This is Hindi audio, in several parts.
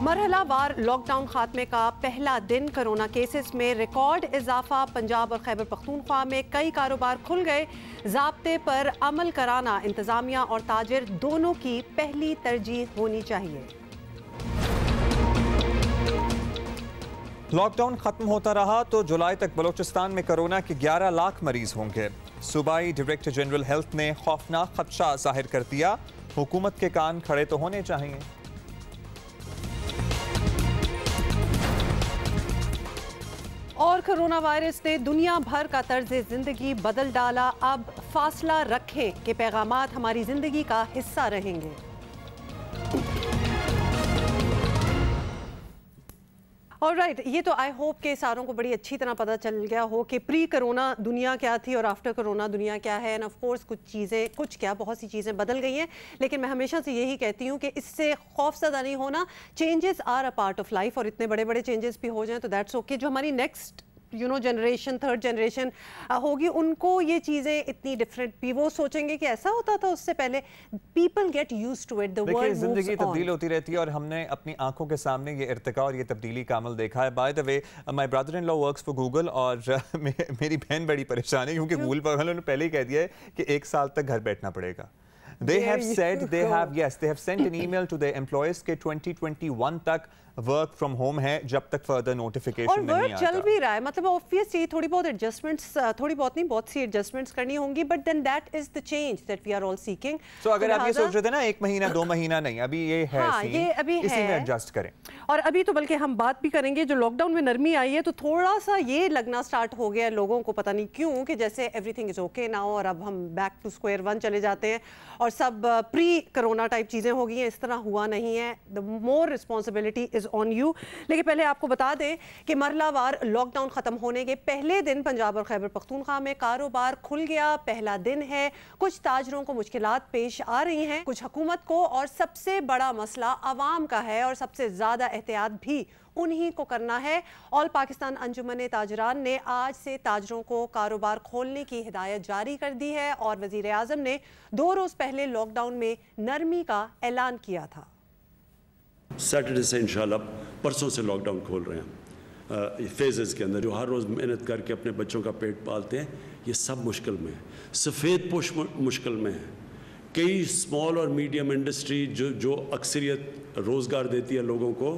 मरहलावार लॉकडाउन खात्मे का पहला दिन। कोरोना केसेस में रिकॉर्ड इजाफा। पंजाब और खैबर पख्तूनख्वा में कई कारोबार खुल गए। ज़ाब्ते पर अमल कराना इंतजामिया और ताजिर दोनों की पहली तरजीह होनी चाहिए। लॉकडाउन खत्म होता रहा तो जुलाई तक बलूचिस्तान में कोरोना के 11 लाख मरीज होंगे। सूबाई डायरेक्टर जनरल हेल्थ ने खौफनाक खदशा जाहिर कर दिया। हुकूमत के कान खड़े तो होने चाहिए। और कोरोना वायरस ने दुनिया भर का तर्ज जिंदगी बदल डाला। अब फासला रखें के पैगामात हमारी जिंदगी का हिस्सा रहेंगे। ऑलराइट, ये तो आई होप के सारों को बड़ी अच्छी तरह पता चल गया हो कि प्री कोरोना दुनिया क्या थी और आफ्टर कोरोना दुनिया क्या है। एंड ऑफ कोर्स बहुत सी चीज़ें बदल गई हैं, लेकिन मैं हमेशा से यही कहती हूँ कि इससे खौफज़दा नहीं होना। Changes are a part of life और इतने बड़े बड़े चेंजेस भी हो जाएं तो दैट्स ओके। जो हमारी नेक्स्ट जनरेशन, थर्ड जनरेशन होगी, उनको ये चीज़ें इतनी डिफरेंट भी वो सोचेंगे कि ऐसा होता था उससे पहले। People get used to it, the world moves on. जिंदगी तब्दील होती रहती है और हमने अपनी आंखों के सामने ये इर्तिका और ये तब्दीली का अमल देखा है। By the way, my brother in law works for Google और मेरी बहन बड़ी परेशान है क्योंकि गूगल पर उन्होंने पहले ही कह दिया है कि 1 साल तक घर बैठना पड़ेगा। They have sent an email to their employees कि 2021 तक वर्क फ्रॉम होम है जब तक फर्दर नोटिफिकेशन नहीं आता। और वर्क चल भी रहा है, मतलब ऑब्वियसली थोड़ी बहुत सी एडजस्टमेंट्स करनी होंगी, but then that is the change that we are all seeking. So अगर आप ये सोच रहे थे ना 1 महीना 2 महीना नहीं, अभी ये है, ये अभी इसी में एडजस्ट करें। और अभी तो बल्कि हम बात भी करेंगे, जो लॉकडाउन में नरमी आई है तो थोड़ा सा ये लगना स्टार्ट हो गया लोगों को, पता नहीं क्यों, कि जैसे एवरीथिंग इज ओके नाउ और अब हम बैक टू स्क्वायर वन चले जाते हैं और सब प्री कोरोना टाइप चीजें हो गई हैं। इस तरह हुआ नहीं है। The more responsibility is on you. लेकिन पहले आपको बता दें कि मरहलावार लॉकडाउन खत्म होने के पहले दिन पंजाब और खैबर पख्तूनख्वा में कारोबार खुल गया। पहला दिन है। कुछ ताजरों को मुश्किलात पेश आ रही हैं, कुछ हुकूमत को, और सबसे बड़ा मसला अवाम का है और सबसे ज्यादा एहतियात भी उन्हीं को करना है। ऑल पाकिस्तान अंजुमन ताजरान ने आज से ताजरों को कारोबार खोलने की हिदायत जारी कर दी है और वजीर आजम ने 2 रोज पहले लॉकडाउन में नरमी का ऐलान किया था। सैटरडे से इंशाल्लाह परसों से लॉकडाउन खोल रहे हैं। फेजेस के अंदर जो हर रोज़ मेहनत करके अपने बच्चों का पेट पालते हैं, ये सब मुश्किल में है। सफ़ेद पोश मुश्किल में है। कई स्मॉल और मीडियम इंडस्ट्री जो अक्सरियत रोज़गार देती है लोगों को,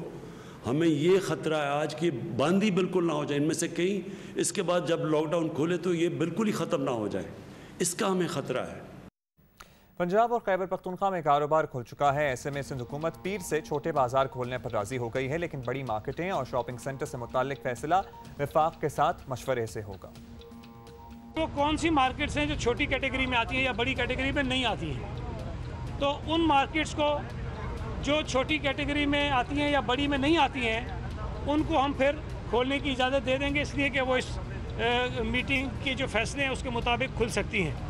हमें ये ख़तरा है आज कि बंद ही बिल्कुल ना हो जाए। इनमें से कई इसके बाद जब लॉकडाउन खोले तो ये बिल्कुल ही ख़त्म ना हो जाए, इसका हमें ख़तरा है। पंजाब और खैबर पख्तूनख्वा में कारोबार खुल चुका है। ऐसे में सिंध हुकूमत पीर से छोटे बाजार खोलने पर राजी हो गई है, लेकिन बड़ी मार्केटें और शॉपिंग सेंटर से मुताल्लिक फैसला वफाक के साथ मशवरे से होगा। तो कौन सी मार्केट्स हैं जो छोटी कैटेगरी में आती हैं या बड़ी कैटेगरी में नहीं आती हैं, तो उन मार्केट्स को जो छोटी कैटेगरी में आती हैं या बड़ी में नहीं आती हैं उनको हम फिर खोलने की इजाज़त दे देंगे, इसलिए कि वो इस मीटिंग के जो फैसले हैं उसके मुताबिक खुल सकती हैं।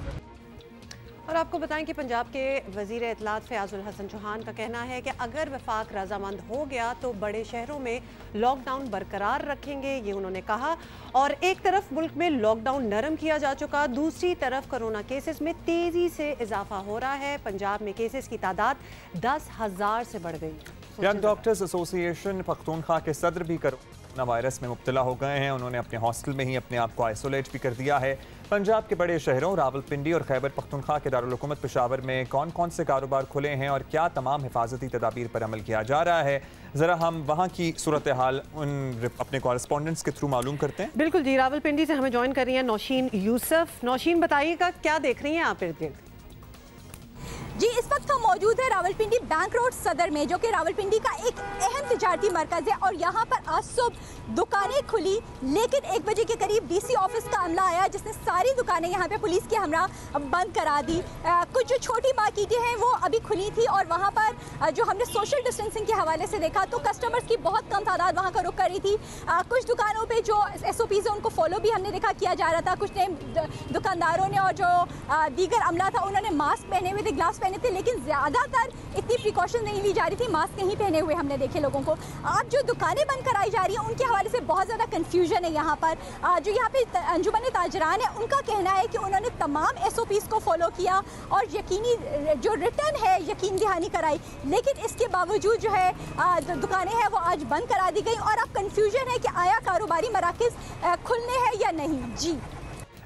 और आपको बताएं कि पंजाब के वज़ीर इत्तलात फयाजुल हसन चौहान का कहना है कि अगर वफाक रजामंद हो गया तो बड़े शहरों में लॉकडाउन बरकरार रखेंगे, ये उन्होंने कहा। और एक तरफ मुल्क में लॉकडाउन नरम किया जा चुका, दूसरी तरफ कोरोना केसेस में तेज़ी से इजाफा हो रहा है। पंजाब में केसेस की तादाद 10,000 से बढ़ गई। यंग डॉक्टर्स एसोसिएशन पख्तूनख्वा के सदर भी कोरोना वायरस में मुब्तला हो गए हैं। उन्होंने अपने हॉस्टल में ही अपने आप को आइसोलेट भी कर दिया है। पंजाब के बड़े शहरों रावलपिंडी और खैबर पख्तूनख्वा के दारुल हुकूमत पेशावर में कौन कौन से कारोबार खुले हैं और क्या तमाम हिफाजती तदाबीर पर अमल किया जा रहा है, ज़रा हम वहाँ की सूरत हाल अपने कॉरेस्पॉन्डेंट्स के थ्रू मालूम करते हैं। बिल्कुल जी, रावलपिंडी से हमें ज्वाइन कर रही हैं नौशीन यूसुफ। नौशीन, बताइएगा क्या देख रही हैं आप इर्द गिर्द? जी, इस वक्त हम मौजूद है रावलपिंडी बैंक रोड सदर में, जो कि रावलपिंडी का एक अहम तिजारती मरकज़ है। और यहाँ पर आज सुबह दुकानें खुली, लेकिन 1 बजे के करीब डीसी ऑफिस का अमला आया जिसने सारी दुकानें यहाँ पे पुलिस के हमरा बंद करा दी। कुछ जो छोटी मार्केटें हैं वो अभी खुली थी और वहाँ पर जो हमने सोशल डिस्टेंसिंग के हवाले से देखा तो कस्टमर्स की बहुत कम तादाद वहाँ का रुक कर रही थी। कुछ दुकानों पर जो SOPs है उनको फॉलो भी हमने देखा किया जा रहा था। कुछ दुकानदारों ने और जो दीगर अमला था उन्होंने मास्क पहने हुए थे, ग्लव्स पहने थे, लेकिन ज़्यादातर इतनी प्रिकॉशन नहीं ली जा रही थी, मास्क नहीं पहने हुए हमने देखे लोगों को। अब जो दुकानें बंद कराई जा रही हैं उनके हवाले से बहुत ज़्यादा कन्फ्यूजन है यहाँ पर। जो यहाँ पे अंजुमन ताजरान है उनका कहना है कि उन्होंने तमाम SOPs को फॉलो किया और यकीनी जो रिटर्न है यकीन दहानी कराई, लेकिन इसके बावजूद जो है दुकानें हैं वो आज बंद करा दी गई और अब कन्फ्यूजन है कि आया कारोबारी मराकज़ खुलने हैं या नहीं। जी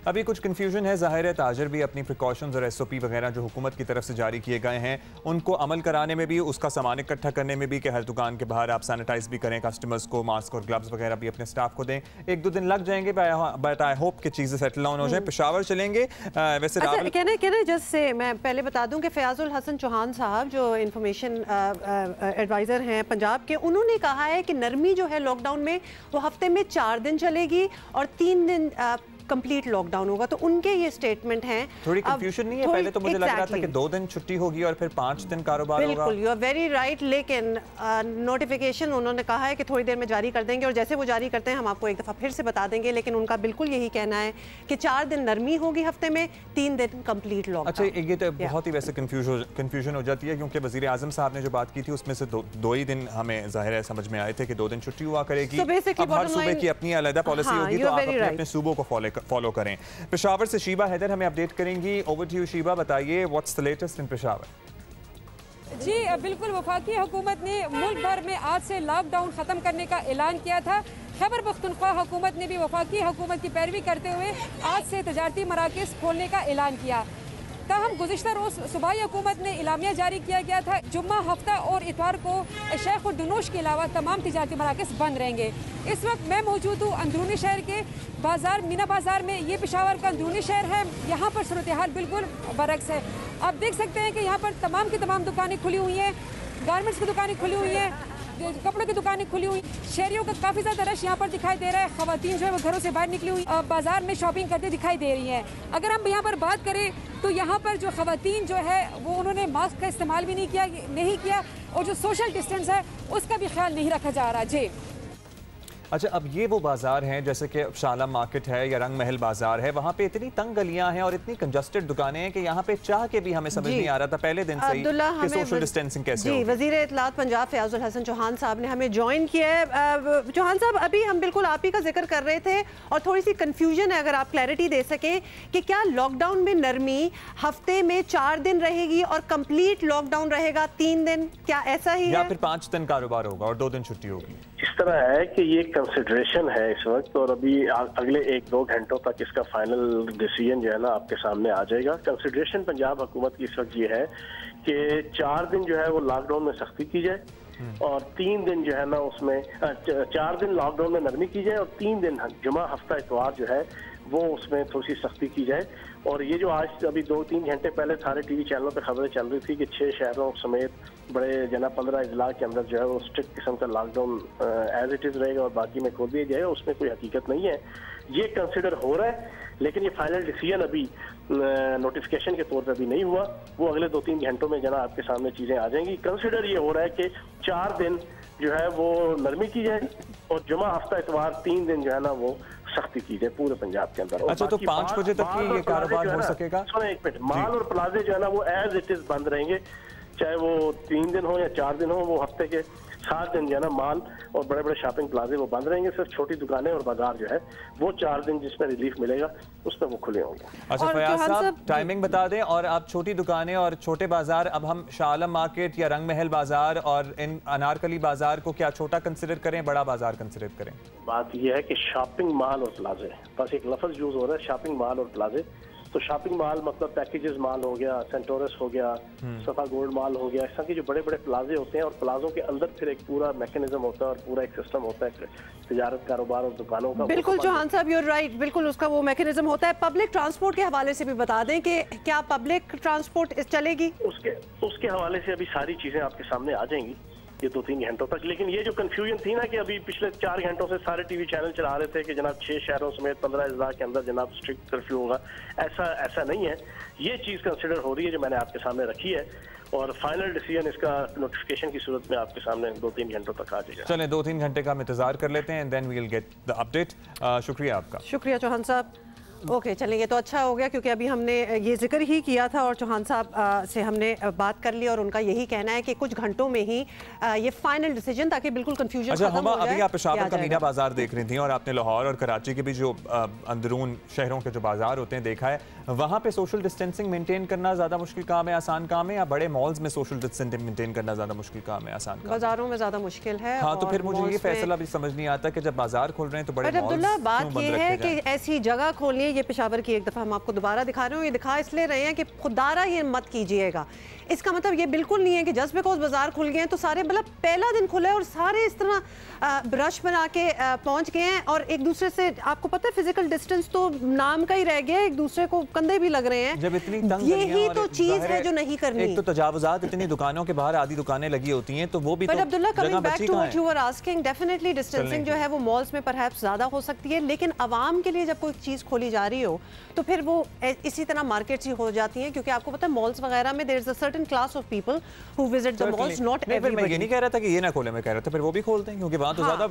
अभी कुछ कंफ्यूजन है, ज़ाहिर है ताजर भी अपनी प्रिकॉशंस और SOP वगैरह जो हुकूमत की तरफ से जारी किए गए हैं उनको अमल कराने में भी, उसका सामान इकट्ठा करने में भी कि हर दुकान के बाहर आप सैनिटाइज भी करें, कस्टमर्स को मास्क और ग्लव्स वगैरह भी अपने स्टाफ को दें। 1-2 दिन लग जाएंगे बट आई होप कि चीज़ें सेटल डाउन हो जाए। पेशावर चलेंगे वैसे कहना जैसे मैं पहले बता दूं कि फयाजुल हसन चौहान साहब जो इंफॉर्मेशन एडवाइज़र हैं पंजाब के, उन्होंने कहा है कि नरमी जो है लॉकडाउन में वो हफ्ते में 4 दिन चलेगी और 3 दिन कंप्लीट लॉकडाउन होगा। तो उनके ये स्टेटमेंट हैं। थोड़ी कंफ्यूजन नहीं है? पहले तो मुझे लग रहा था कि 2 दिन छुट्टी होगी और फिर 5 दिन कारोबार होगा। बिल्कुल, यू आर वेरी राइट, लेकिन नोटिफिकेशन उन्होंने कहा है कि थोड़ी देर में जारी कर देंगे और जैसे वो जारी करते हैं हम आपको एक दफ़ा फिर से बता देंगे, लेकिन उनका बिल्कुल यही कहना है कि 4 दिन नरमी होगी हफ्ते में, 3 दिन कंप्लीट लॉकडाउन। अच्छा, ये तो बहुत ही वैसे कंफ्यूजन हो जाती है क्योंकि वज़ीर आज़म साहब ने जो बात की थी उसमें से 2 ही दिन हमें ज़ाहिर है समझ में आए थे कि 2 दिन छुट्टी हुआ करेगी। अब हर सूबे की अपनी अलग पॉलिसी होगी, तो आप अपने सूबों को फॉलो करें। पेशावर से शीबा हैदर हमें अपडेट करेंगी। ओवर टू यू शीबा, बताइए what's the latest in Peshawar. जी बिल्कुल, वफाकी हुकूमत ने मुल्क भर में आज से लॉकडाउन ख़त्म करने का ऐलान किया था। खैबर पख्तूनख्वा हुकूमत ने भी वफाकी हुकूमत की पैरवी करते हुए आज से तजारती मराकज़ खोलने का ऐलान किया। ताहम गुज़िश्ता रोज़ सूबाई हुकूमत ने इलामिया जारी किया गया था, जुम्मा, हफ्ता और इतवार को शेख और दुनूश के अलावा तमाम तिजारती मराकज़ बंद रहेंगे। इस वक्त मैं मौजूद हूँ अंदरूनी शहर के बाज़ार मीना बाज़ार में। ये पेशावर का अंदरूनी शहर है, यहाँ पर सूरत हाल बिल्कुल बरक्स है। आप देख सकते हैं कि यहाँ पर तमाम की तमाम दुकानें खुली हुई हैं, गारमेंट्स की दुकानें खुली हुई हैं, कपड़ों की दुकानें खुली हुई। शहरियों का काफ़ी ज़्यादा रश यहाँ पर दिखाई दे रहा है। ख़वातीन जो है वो घरों से बाहर निकली हुई बाज़ार में शॉपिंग करते दिखाई दे रही हैं। अगर हम यहाँ पर बात करें तो यहाँ पर जो ख़वातीन जो है वो उन्होंने मास्क का इस्तेमाल भी नहीं किया और जो सोशल डिस्टेंस है उसका भी ख्याल नहीं रखा जा रहा। जी अच्छा, अब ये वो बाजार हैं जैसे कि शाला मार्केट है या रंग महल बाजार है, वहाँ पे इतनी तंग गलियां हैं और इतनी कंजस्टेड दुकानें हैं कि यहाँ पे चाह के भी हमें समझ नहीं आ रहा था पहले दिन से ही कि सोशल डिस्टेंसिंग कैसे होगी। वज़ीर इत्तलात पंजाब फयाजुल हसन चौहान साहब ने हमें ज्वाइन किया है। चौहान साहब, अभी हम बिल्कुल आप ही का जिक्र कर रहे थे और थोड़ी सी कन्फ्यूजन है, अगर आप क्लैरिटी दे सकें कि क्या लॉकडाउन में नरमी हफ्ते में 4 दिन रहेगी और कंप्लीट लॉकडाउन रहेगा 3 दिन, क्या ऐसा ही या है? फिर 5 दिन कारोबार होगा और 2 दिन छुट्टी होगी? इस तरह है कि ये कंसिडरेशन है इस वक्त, और अभी अगले 1-2 घंटों तक इसका फाइनल डिसीजन जो है ना आपके सामने आ जाएगा। कंसिडरेशन पंजाब हुकूमत की इस वक्त ये है कि 4 दिन जो है वो लॉकडाउन में सख्ती की जाए और 3 दिन जो है ना उसमें 4 दिन लॉकडाउन में नरमी की जाए और 3 दिन जुमा, हफ्ता, इतवार जो है वो उसमें थोड़ी सी सख्ती की जाए। और ये जो आज अभी 2-3 घंटे पहले सारे टीवी चैनलों पे खबरें चल रही थी कि 6 शहरों समेत बड़े 15 अजला के अंदर जो है वो स्ट्रिक्ट किस्म का लॉकडाउन एज इट इज़ रहेगा और बाकी में खोल दिया जाएगा, उसमें कोई हकीकत नहीं है। ये कंसिडर हो रहा है, लेकिन ये फाइनल डिसीजन अभी नोटिफिकेशन के तौर पर अभी नहीं हुआ। वो अगले 2-3 घंटों में जना आपके सामने चीज़ें आ जाएंगी। कंसिडर ये हो रहा है कि 4 दिन जो है वो नरमी की जाए और जुमा, हफ्ता, इतवार 3 दिन जो है ना वो सख्ती की जाए पूरे पंजाब के अंदर। अच्छा, तो 5 बजे तक ही ये कारोबार हो सकेगा? सुनो एक मिनट, माल और प्लाजे जो है ना वो एज इट इज बंद रहेंगे, चाहे वो 3 दिन हो या 4 दिन हो। वो हफ्ते के 7 दिन जो है ना माल और बड़े बड़े शॉपिंग प्लाजे वो बंद रहेंगे। सिर्फ छोटी दुकानें और बाजार जो है वो 4 दिन जिसमें रिलीफ मिलेगा उसमें वो खुले होंगे। अच्छा फयाज साहब, टाइमिंग बता दें। और आप छोटी दुकानें और छोटे बाजार, अब हम शाह आलम मार्केट या रंग महल बाजार और इन अनारकली बाजार को क्या छोटा कंसिडर करें, बड़ा बाजार कंसिडर करें? बात यह है कि शॉपिंग मॉल और प्लाजे, बस एक लफ्ज यूज हो रहा है शॉपिंग मॉल और प्लाजे। तो शॉपिंग मॉल मतलब पैकेजेस मॉल हो गया, सेंटोरस हो गया, सफा गोल्ड मॉल हो गया, इस तरह के जो बड़े बड़े प्लाजे होते हैं और प्लाजों के अंदर फिर एक पूरा मैकेनिज्म होता है और पूरा एक सिस्टम होता है तिजारत, कारोबार और दुकानों का। बिल्कुल चौहान साहब, यूर राइट, बिल्कुल उसका वो मैकेनिज्म होता है। पब्लिक ट्रांसपोर्ट के हवाले से भी बता दें कि क्या पब्लिक ट्रांसपोर्ट चलेगी? उसके हवाले से अभी सारी चीजें आपके सामने आ जाएंगी ये 2-3 घंटों तक। लेकिन ये जो कंफ्यूजन थी ना कि अभी पिछले 4 घंटों से सारे टीवी चैनल चला रहे थे कि जनाब 6 शहरों समेत 15 अजला के अंदर जनाब स्ट्रिक्ट कर्फ्यू होगा, ऐसा नहीं है। ये चीज़ कंसिडर हो रही है जो मैंने आपके सामने रखी है और फाइनल डिसीजन इसका नोटिफिकेशन की सूरत में आपके सामने 2-3 घंटों तक आ जाएगा। चलें 2-3 घंटे का हम इंतजार कर लेते हैं and then we will get the update. शुक्रिया आपका। शुक्रिया चौहान साहब। ओके चलेंगे, तो अच्छा हो गया क्योंकि अभी हमने ये जिक्र ही किया था और चौहान साहब से हमने बात कर ली और उनका यही कहना है कि कुछ घंटों में ही ये फाइनल डिसीजन, ताकि बिल्कुल कंफ्यूजन अच्छा, खत्म हो जाए। अभी आप पेशावर का मीना बाजार देख रही थी और आपने लाहौर और कराची के भी जो अंदरून शहरों के जो बाजार होते हैं देखा है, वहाँ पे सोशल डिस्टेंसिंग मेंटेन करना ज़्यादा मुश्किल काम है, आसान काम है, या बड़े मॉल्स में सोशल डिस्टेंसिंग मेंटेन करना ज़्यादा मुश्किल काम है, आसान काम? बाजारों में ज़्यादा मुश्किल है। हाँ, तो फिर मुझे ये फैसला भी समझ नहीं आता कि जब बाजार खोल रहे हैं तो बड़े अब्दुल्ला, बात ये है कि ऐसी जगह खोलिए, ये पेशावर की एक दफ़ा हम आपको दोबारा दिखा रहे हो, ये दिखा इसलिए रहे हैं कि खुदारा ये मत कीजिएगा। इसका मतलब ये बिल्कुल नहीं है कि जस्ट बिकॉज बाजार खुल गए हैं तो सारे, मतलब पहला दिन खुला है और सारे इस तरह ब्रश बना के पहुंच गए हैं और एक दूसरे से, आपको पता है फिजिकल डिस्टेंस तो नाम का ही रह गया, एक दूसरे को कंधे भी लग रहे हैं। जब इतनी तंग यही तो चीज है जो नहीं करनी। एक तो तजावुजात इतनी दुकानों के बाहर आधी दुकानें लगी होती हैं, तो वो भी। But Abdullah, coming back to what you were asking, definitely distancing जो है वो मॉल्स में परहैप्स ज्यादा हो सकती है, लेकिन आवाम के लिए जब कोई चीज खोली जा रही हो तो फिर वो इसी तरह मार्केट्स ही हो जाती हैं, क्योंकि आपको पता है मॉल्स वगैरह में there is a certain class of people who visit the malls, not everybody. मैं ये नहीं कह रहा था कि ये ना खोले, मैं कह रहा था फिर वो भी खोलते हैं, क्योंकि वहां तो ज्यादा,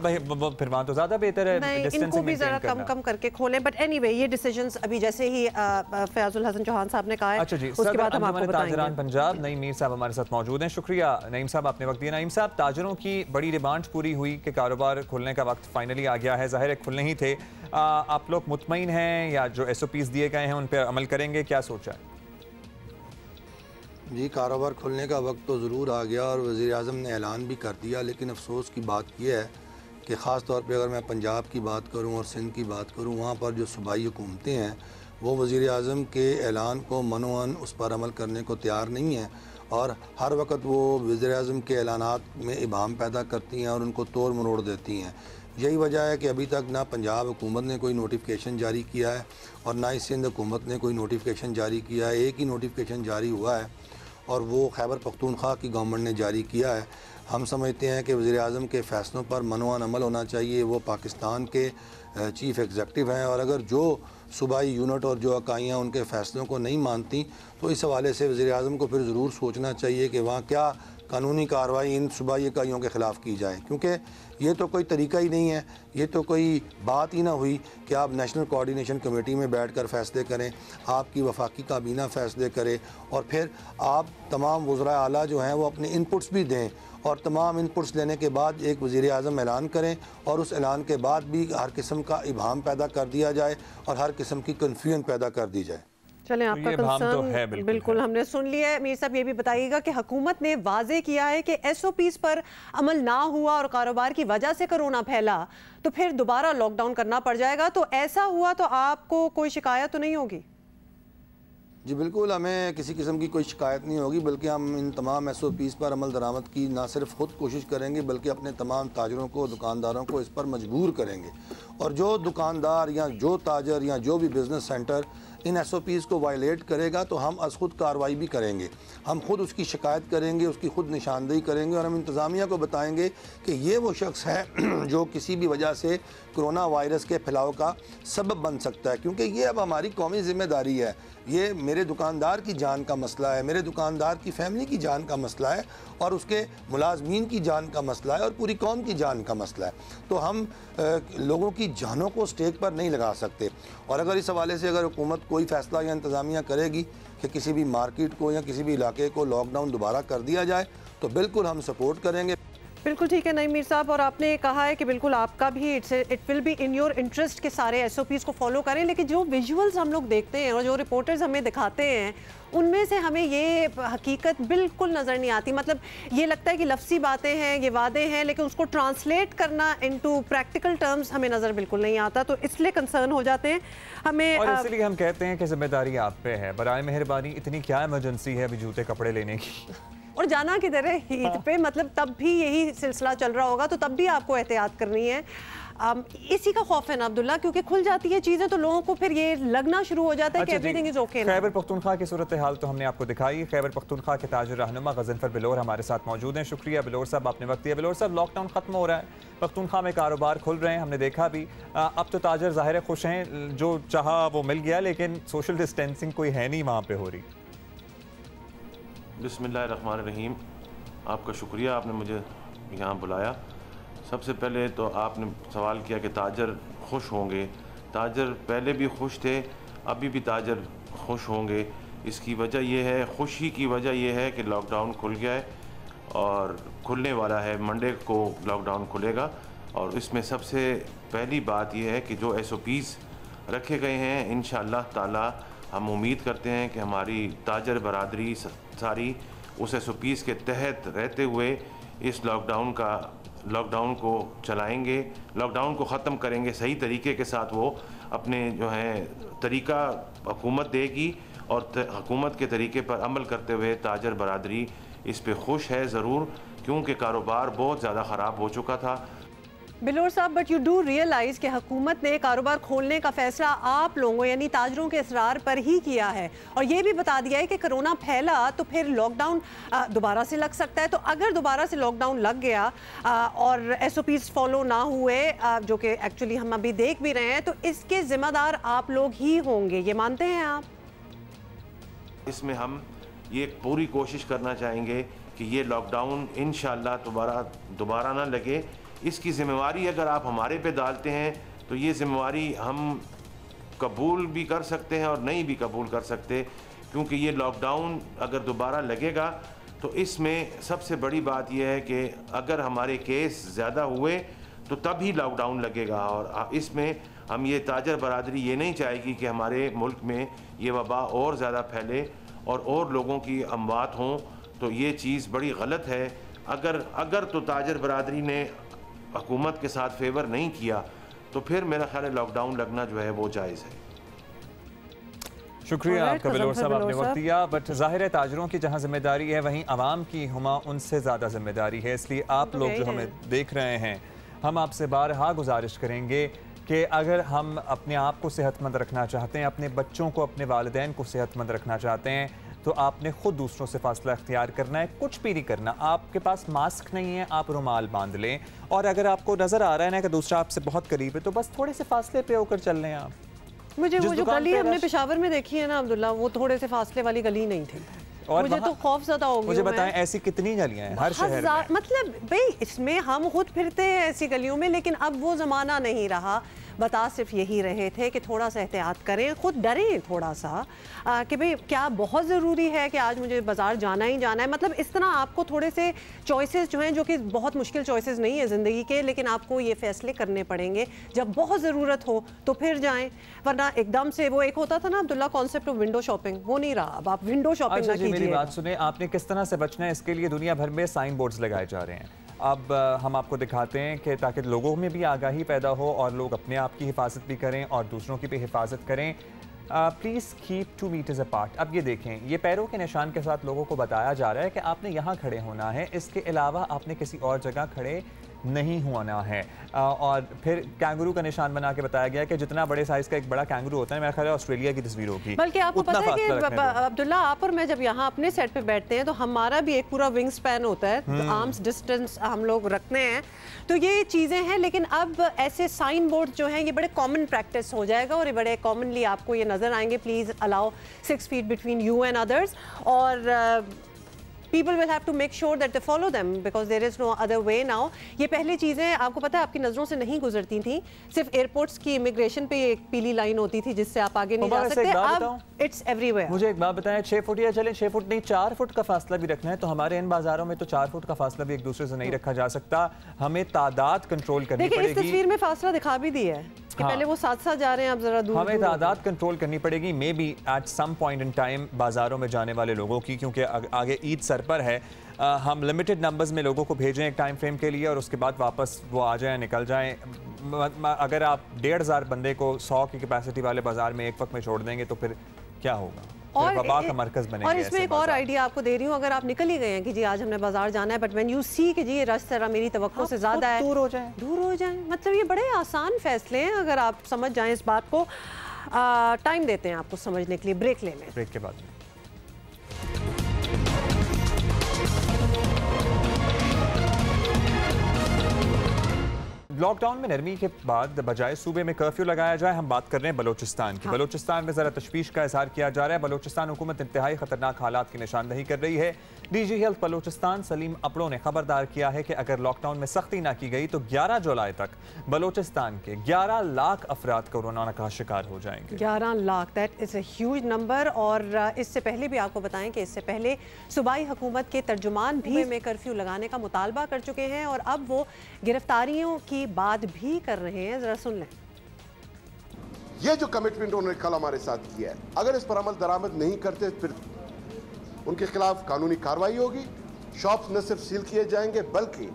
फिर वहां तो ज्यादा बेहतर है डिस्टेंसिंग इनको भी जरा कम करके खोलें। बट एनीवे, ये डिसीजंस अभी जैसे ही फयाजुल हसन चौहान साहब ने कहा है, अच्छा जी, उसके बाद हम आपको बताएंगे। पंजाब नईम मीर साहब हमारे साथ मौजूद हैं। शुक्रिया नईम साहब, आपने वक्त दिया। नईम साहब, ताजरों की बड़ी डिमांड पूरी हुई कि कारोबार खुलने का वक्त फाइनली आ गया है, जाहिर है खुलने ही थे। आप लोग मुतमईन हैं या जो SOPs दिए गए हैं उन पर अमल करेंगे, क्या सोचा है? जी, कारोबार खुलने का वक्त तो ज़रूर आ गया और वज़ीर-ए-आज़म ने ऐलान भी कर दिया, लेकिन अफसोस की बात यह है कि ख़ास तौर पे अगर मैं पंजाब की बात करूं और सिंध की बात करूं, वहाँ पर जो सूबाई हुकूमतें हैं वो वज़ीर-ए-आज़म के ऐलान को मनोअन उस पर अमल करने को तैयार नहीं हैं और हर वक्त वो वज़ीर-ए-आज़म के ऐलानात में इबाम पैदा करती हैं और उनको तोड़ मरोड़ देती हैं। यही वजह है कि अभी तक ना पंजाब हुकूमत ने कोई नोटिफिकेशन जारी किया है और ना ही सिंध हुकूमत ने कोई नोटिफिकेशन जारी किया है। एक ही नोटिफिकेशन जारी हुआ है और वो खैबर पख्तूनख्वा की गवर्नमेंट ने जारी किया है। हम समझते हैं कि वज़ीर-ए-आज़म के फ़ैसलों पर मनोअन अमल होना चाहिए। वो पाकिस्तान के चीफ़ एग्जेक्टिव हैं और अगर जो सूबाई यूनिट और जो इकाइयाँ उनके फ़ैसलों को नहीं मानती तो इस हवाले से वज़ीर-ए-आज़म को फिर ज़रूर सोचना चाहिए कि वहाँ क्या कानूनी कार्रवाई इन सूबाई इकाइयों के ख़िलाफ़ की जाए, क्योंकि ये तो कोई तरीका ही नहीं है, ये तो कोई बात ही ना हुई कि आप नेशनल कोऑर्डिनेशन कमेटी में बैठकर फ़ैसले करें, आपकी वफाकी काबीना फ़ैसले करे और फिर आप तमाम वज़रा आला जो हैं वो अपने इनपुट्स भी दें और तमाम इनपुट्स लेने के बाद एक वज़ीर-ए-आज़म ऐलान करें और उस ऐलान के बाद भी हर किस्म का इबाम पैदा कर दिया जाए और हर किस्म की कन्फ्यूजन पैदा कर दी जाए। चलें, आपका कंसर्न बिल्कुल हमने सुन लिया है। मीर साहब, ये भी बताइएगा कि हुकूमत ने वाजे किया है कि SOPs पर अमल ना हुआ और कारोबार की वजह से कोरोना फैला तो फिर दोबारा लॉकडाउन करना पड़ जाएगा, तो ऐसा हुआ तो आपको कोई शिकायत तो नहीं होगी? जी बिल्कुल, हमें किसी किस्म की कोई शिकायत नहीं होगी, बल्कि हम इन तमाम SOPs पर अमल दरामद की ना सिर्फ ख़ुद कोशिश करेंगे बल्कि अपने तमाम ताजरों को, दुकानदारों को इस पर मजबूर करेंगे। और जो दुकानदार या जो ताजर या जो भी बिज़नेस सेंटर इन SOPs को वायलेट करेगा तो हम अस खुद कार्रवाई भी करेंगे, हम खुद उसकी शिकायत करेंगे, उसकी खुद निशानदेही करेंगे और हम इंतज़ामिया को बताएंगे कि ये वो शख्स है जो किसी भी वजह से कोरोना वायरस के फैलाव का सबब बन सकता है, क्योंकि ये अब हमारी कौमी ज़िम्मेदारी है। ये मेरे दुकानदार की जान का मसला है, मेरे दुकानदार की फैमिली की जान का मसला है और उसके मुलाजमीन की जान का मसला है और पूरी कौम की जान का मसला है। तो हम लोगों की जानों को स्टेक पर नहीं लगा सकते और अगर इस हवाले से अगर हुकूमत कोई फ़ैसला या इंतज़ामिया करेगी कि किसी भी मार्केट को या किसी भी इलाके को लॉकडाउन दोबारा कर दिया जाए तो बिल्कुल हम सपोर्ट करेंगे। बिल्कुल ठीक है नईम मीर साहब, और आपने कहा है कि बिल्कुल आपका भी it will be in your interest के सारे SOPs को फॉलो करें, लेकिन जो विजुअल्स हम लोग देखते हैं और जो रिपोर्टर्स हमें दिखाते हैं उनमें से हमें ये हकीकत बिल्कुल नज़र नहीं आती। मतलब ये लगता है कि लफ्ज़ी बातें हैं, ये वादे हैं, लेकिन उसको ट्रांसलेट करना इनटू प्रैक्टिकल टर्म्स हमें नज़र बिल्कुल नहीं आता, तो इसलिए कंसर्न हो जाते हैं हमें। और इसलिए हम कहते हैं कि जिम्मेदारी आप पे है, बराए मेहरबानी इतनी क्या इमरजेंसी है अभी जूते कपड़े लेने की और जाना किधर है ईद पे, मतलब तब भी यही सिलसिला चल रहा होगा तो तब भी आपको एहतियात करनी है। इसी का खौफ है ना अब्दुल्ला, क्योंकि खुल जाती है चीज़ें तो लोगों को फिर ये लगना शुरू हो जाता है कि everything is okay. Khyber Pakhtunkhwa की सूरत हाल तो हमने आपको दिखाई। खैबर पख्तूनख्वा के ताजर रहनुमा गज़नफर बिलोर हमारे साथ मौजूद हैं। शुक्रिया बिलोर साहब, आपने वक्त दिया। बिलोर साहब, लॉकडाउन खत्म हो रहा है, पख्तूनख्वा में कारोबार खुल रहे हैं, हमने देखा भी। अब तो ताजर ज़ाहिर है खुश हैं, जो चाहा वो मिल गया, लेकिन सोशल डिस्टेंसिंग कोई है नहीं वहाँ पर हो रही। बिस्मिल्लाहिर्रहमानिर्रहीम, आपका शुक्रिया, आपने मुझे यहाँ बुलाया। सबसे पहले तो आपने सवाल किया कि ताजर खुश होंगे। ताजर पहले भी खुश थे अभी भी ताजर खुश होंगे। इसकी वजह यह है, खुशी की वजह यह है कि लॉकडाउन खुल गया है और खुलने वाला है। मंडे को लॉकडाउन खुलेगा और इसमें सबसे पहली बात यह है कि जो SOPs रखे गए हैं, इंशाअल्लाह ताला हम उम्मीद करते हैं कि हमारी ताजर बरादरी सारी उस SOPs के तहत रहते हुए इस लॉकडाउन को चलाएंगे, लॉकडाउन को ख़त्म करेंगे सही तरीके के साथ। वो अपने जो है तरीका हुकूमत देगी और हुकूमत के तरीके पर अमल करते हुए ताजर बरादरी इस पे खुश है ज़रूर, क्योंकि कारोबार बहुत ज़्यादा ख़राब हो चुका था। बिलोर साहब, बट यू डू रियलाइज कि हुकूमत ने कारोबार खोलने का फैसला आप लोगों यानी ताजरों के इसरार पर ही किया है और ये भी बता दिया है कि कोरोना फैला तो फिर लॉकडाउन दोबारा से लग सकता है। तो अगर दोबारा से लॉकडाउन लग गया और SOPs फॉलो ना हुए, जो कि एक्चुअली हम अभी देख भी रहे हैं, तो इसके जिम्मेदार आप लोग ही होंगे, ये मानते हैं आप? इसमें हम ये पूरी कोशिश करना चाहेंगे कि ये लॉकडाउन इंशाअल्लाह दोबारा ना लगे। इसकी ज़िम्मेवारी अगर आप हमारे पे डालते हैं तो ये ज़िम्मेवारी हम कबूल भी कर सकते हैं और नहीं भी कबूल कर सकते, क्योंकि ये लॉकडाउन अगर दोबारा लगेगा तो इसमें सबसे बड़ी बात यह है कि अगर हमारे केस ज़्यादा हुए तो तब ही लॉकडाउन लगेगा। और इसमें हम ये ताजर बरादरी ये नहीं चाहेगी कि हमारे मुल्क में ये वबा और ज़्यादा फैले और लोगों की अमवात हों, तो ये चीज़ बड़ी गलत है। अगर तो ताजर बरादरी ने हुकूमत के साथ फेवर नहीं किया तो फिर मेरा ख्याल है लॉकडाउन लगना जो है वो जायज़ है। शुक्रिया आपका बिलोर साहब, आपने वक्त दिया। बट जाहिर है ताजरों की जहां जिम्मेदारी है वहीं आवाम की हुमा उनसे ज़्यादा जिम्मेदारी है। इसलिए आप लोग जो हमें देख रहे हैं, हम आपसे बारहा गुजारिश करेंगे कि अगर हम अपने आप को सेहतमंद रखना चाहते हैं, अपने बच्चों को, अपने वालिदैन को सेहतमंद रखना चाहते हैं, तो आपने खुद दूसरों से फासला इख्तियार करना है। कुछ भी नहीं करना, आपके पास मास्क नहीं है आप रुमाल बांध लें, और अगर आपको नज़र आ रहा है ना कि दूसरा आपसे बहुत करीब है तो बस थोड़े से फासले पे होकर चल लें आप। मुझे वो जो गली हमने पेशावर में देखी है ना अब्दुल्ला, वो थोड़े से फासले वाली गली नहीं थी और मुझे तो खौफ ज़्यादा हो गया। मुझे बताएं ऐसी कितनी गलियां हैं हर शहर में? मतलब भाई इसमें हम खुद फिरते हैं ऐसी गलियों में, लेकिन अब वो ज़माना नहीं रहा। बता सिर्फ यही रहे थे कि थोड़ा सा एहतियात करें, खुद डरें थोड़ा सा कि भाई क्या बहुत ज़रूरी है कि आज मुझे बाज़ार जाना ही जाना है। मतलब इस तरह आपको थोड़े से चॉइसेस जो हैं, जो कि बहुत मुश्किल चॉइसेस नहीं है ज़िंदगी के, लेकिन आपको ये फ़ैसले करने पड़ेंगे। जब बहुत ज़रूरत हो तो फिर जाएं, वरना एकदम से वो एक होता था ना Abdullah concept of window shopping, वो नहीं रहा। अब आप विंडो शॉपिंग ना कीजिए। मेरी बात सुने, आपने किस तरह से बचना है इसके लिए दुनिया भर में साइन बोर्ड्स लगाए जा रहे हैं। अब हम आपको दिखाते हैं कि ताकि लोगों में भी आगाही पैदा हो और लोग अपने आप की हिफाजत भी करें और दूसरों की भी हिफाजत करें। Please keep 2 metres apart. अब ये देखें, ये पैरों के निशान के साथ लोगों को बताया जा रहा है कि आपने यहाँ खड़े होना है, इसके अलावा आपने किसी और जगह खड़े नहीं होना है। और फिर कैंगरू का निशान बना के बताया गया कि जितना बड़े साइज का एक बड़ा कैंगरू होता है, मेरा ख्याल है ऑस्ट्रेलिया की तस्वीर होगी। बल्कि आपको पता है कि अब्दुल्ला, आप और मैं जब यहाँ अपने सेट पे बैठते हैं तो हमारा भी एक पूरा विंग स्पैन होता है, आर्म्स डिस्टेंस हम लोग रखते हैं, तो ये चीज़ें हैं। लेकिन अब ऐसे साइन बोर्ड जो हैं ये बड़े कॉमन प्रैक्टिस हो जाएगा और ये बड़े कॉमनली आपको ये नज़र आएंगे। Please allow 6 feet between you and others, और people will have to make sure that they follow them because there is no other way now। ये पहली चीज़ें आपको पता है आपकी नज़रों से नहीं गुजरती थी, सिर्फ एयरपोर्ट्स की इमिग्रेशन पे एक पीली लाइन होती थी जिससे आप आगे नहीं जा सकते, अब इट्स एवरीवेयर। मुझे एक बात बताएं, 6 फुट या चलें 6 फुट नहीं 4 फुट का फासला भी रखना है, तो हमारे इन बाजारों में तो 4 फुट का फासला भी एक दूसरे से नहीं रखा जा सकता। हमें तादाद कंट्रोल करनी पड़ेगी। देखिए इस तस्वीर में फासला दिखा भी दिया है कि पहले वो साथ जा रहे हैं, अब जरा दूर। हमें तादाद कंट्रोल करनी पड़ेगी, maybe at some point in time बाजारों में जाने वाले लोगों की, क्योंकि आगे ईद सर पर है। हम लिमिटेड नंबर्स में लोगों को भेजें एक टाइम फ्रेम के लिए और उसके बाद वापस वो आ जाएं, निकल जाएं। अगर आप 1,500 बंदे को 100 की कैपेसिटी वाले बाजार में एक वक्त में छोड़ देंगे तो फिर क्या होगा? और वबा का मरकज बनेंगे। और इसमें एक और आइडिया आपको दे रही हूँ, अगर आप निकल ही गए हैं कि जी आज हमने बाजार जाना है, बट व्हेन यू सी कि जी ये रश जरा मेरी तवक्को से ज़्यादा है, दूर हो जाएं। मतलब ये बड़े आसान फैसले हैं अगर आप समझ जाएं इस बात को। टाइम देते हैं आपको समझने के लिए, ब्रेक ले लें, ब्रेक के बाद। लॉकडाउन में नरमी के बाद बजाय सूबे में कर्फ्यू लगाया जाए, हम बात कर रहे हैं बलोचिस्तान की। बलोचिस्तान में जरा तशवीश का इजहार किया जा रहा है। बलोचिस्तान हुकूमत इंतहाई खतरनाक हालात की निशानदही कर रही है। डीजी हेल्थ बलोचिस्तान सलीम अपड़ो ने खबरदार किया है कि अगर लॉकडाउन में सख्ती ना की गई तो 11 जुलाई तक बलोचिस्तान के 11 लाख अफराद कोरोना का शिकार हो जाएंगे। 11 lakh, that is a huge number. और इससे पहले भी आपको बताएं कि इससे पहले सूबाई हुकूमत के तर्जुमान भी में कर्फ्यू लगाने का मुतालबा कर चुके हैं और अब वो गिरफ्तारियों की बात भी कर रहे हैं। जरा सुन लें। ये जो कमिटमेंट उन्होंने कल हमारे साथ किया है, अगर इस पर अमल दरामद नहीं करते फिर उनके खिलाफ कानूनी कार्रवाई होगी। शॉप्स न सिर्फ सील किए जाएंगे बल्कि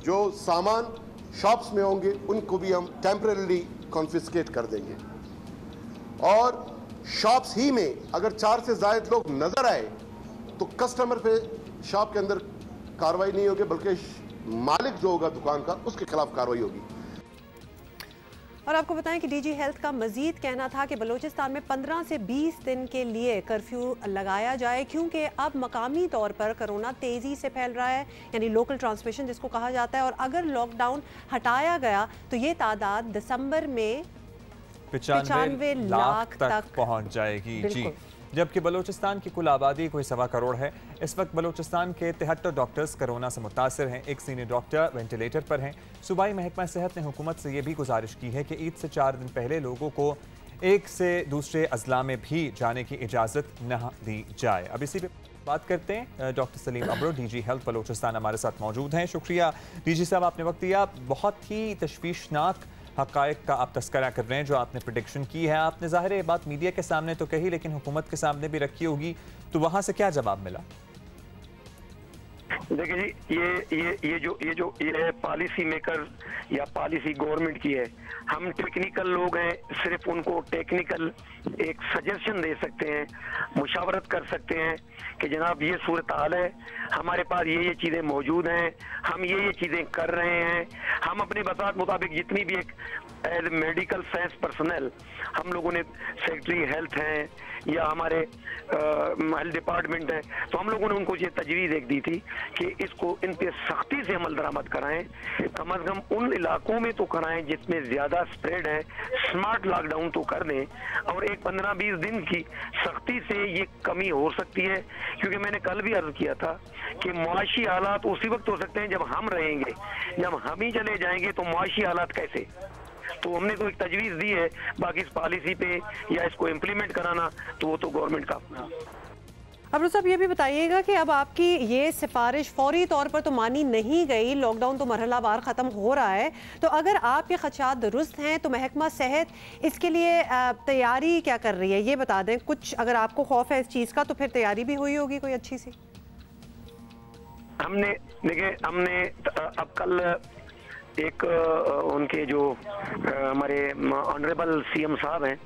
जो सामान शॉप्स में होंगे उनको भी हम टेम्परेरी कॉन्फिस्केट कर देंगे। और शॉप्स ही में अगर 4 से ज़ायद लोग नजर आए तो कस्टमर पे शॉप के अंदर कार्रवाई नहीं होगी बल्कि मालिक जो होगा दुकान का उसके खिलाफ कार्रवाई होगी। और आपको बताएं कि डीजी हेल्थ का मजीद कहना था कि बलूचिस्तान में 15 से 20 दिन के लिए कर्फ्यू लगाया जाए क्योंकि अब मकामी तौर पर कोरोना तेज़ी से फैल रहा है, यानी लोकल ट्रांसमिशन जिसको कहा जाता है। और अगर लॉकडाउन हटाया गया तो ये तादाद दिसंबर में 95 लाख तक पहुंच जाएगी। जी, जबकि बलूचिस्तान की कुल आबादी कोई 1.25 करोड़ है। इस वक्त बलूचिस्तान के 73 डॉक्टर्स कोरोना से मुतासर हैं। एक सीनियर डॉक्टर वेंटिलेटर पर हैं। सूबाई महकमा सेहत ने हुकूमत से ये भी गुजारिश की है कि ईद से 4 दिन पहले लोगों को एक से दूसरे अजला में भी जाने की इजाज़त न दी जाए। अब इसी पे बात करते हैं। डॉक्टर सलीम अपड़ो, डीजी हेल्थ बलूचिस्तान हमारे साथ मौजूद हैं। शुक्रिया डीजी साहब, आपने वक्त दिया। बहुत ही तशवीशनाक हक़ाइक़ का आप तस्करा कर रहे हैं जो आपने प्रेडिक्शन की है। आपने ज़ाहिर है बात मीडिया के सामने तो कही लेकिन हुकूमत के सामने भी रखी होगी, तो वहाँ से क्या जवाब मिला? देखिए जी, ये पॉलिसी मेकर या पॉलिसी गवर्नमेंट की है। हम टेक्निकल लोग हैं, सिर्फ उनको टेक्निकल एक सजेशन दे सकते हैं, मुशावरत कर सकते हैं कि जनाब ये सूरत हाल है, हमारे पास ये चीज़ें मौजूद हैं, हम ये चीज़ें कर रहे हैं। हम अपने बसात मुताबिक जितनी भी एक एज मेडिकल साइंस पर्सनल हम लोगों ने सेक्रेटरी हेल्थ हैं या हमारे हेल्थ डिपार्टमेंट है, तो हम लोगों ने उनको ये तजवीज़ एक दी थी कि इसको इन पे सख्ती से अमल दरामद कराएं, कम अज़ कम उन इलाकों में तो कराएं जिसमें ज़्यादा स्प्रेड है, स्मार्ट लॉकडाउन तो कर दें और एक 15-20 दिन की सख्ती से ये कमी हो सकती है। क्योंकि मैंने कल भी अर्ज किया था कि मुआशी हालात उसी वक्त हो सकते हैं जब हम रहेंगे, जब हम ही चले जाएंगे तो मुआशी हालात कैसे। तो हमने तो एक तजवीज़ दी है, बाकी इस पॉलिसी पे या इसको इम्प्लीमेंट कराना तो वो तो गवर्नमेंट का। अब साहब ये भी बताइएगा कि अब आपकी ये सिफारिश फौरी तौर पर तो मानी नहीं गई, लॉकडाउन तो मरहलावार ख़त्म हो रहा है, तो अगर आपके खदशात दुरुस्त हैं तो महकमा सेहत इसके लिए तैयारी क्या कर रही है, ये बता दें। कुछ अगर आपको खौफ है इस चीज़ का तो फिर तैयारी भी हुई होगी कोई अच्छी सी। हमने अब कल एक उनके जो हमारे ऑनरेबल सीएम साहब हैं,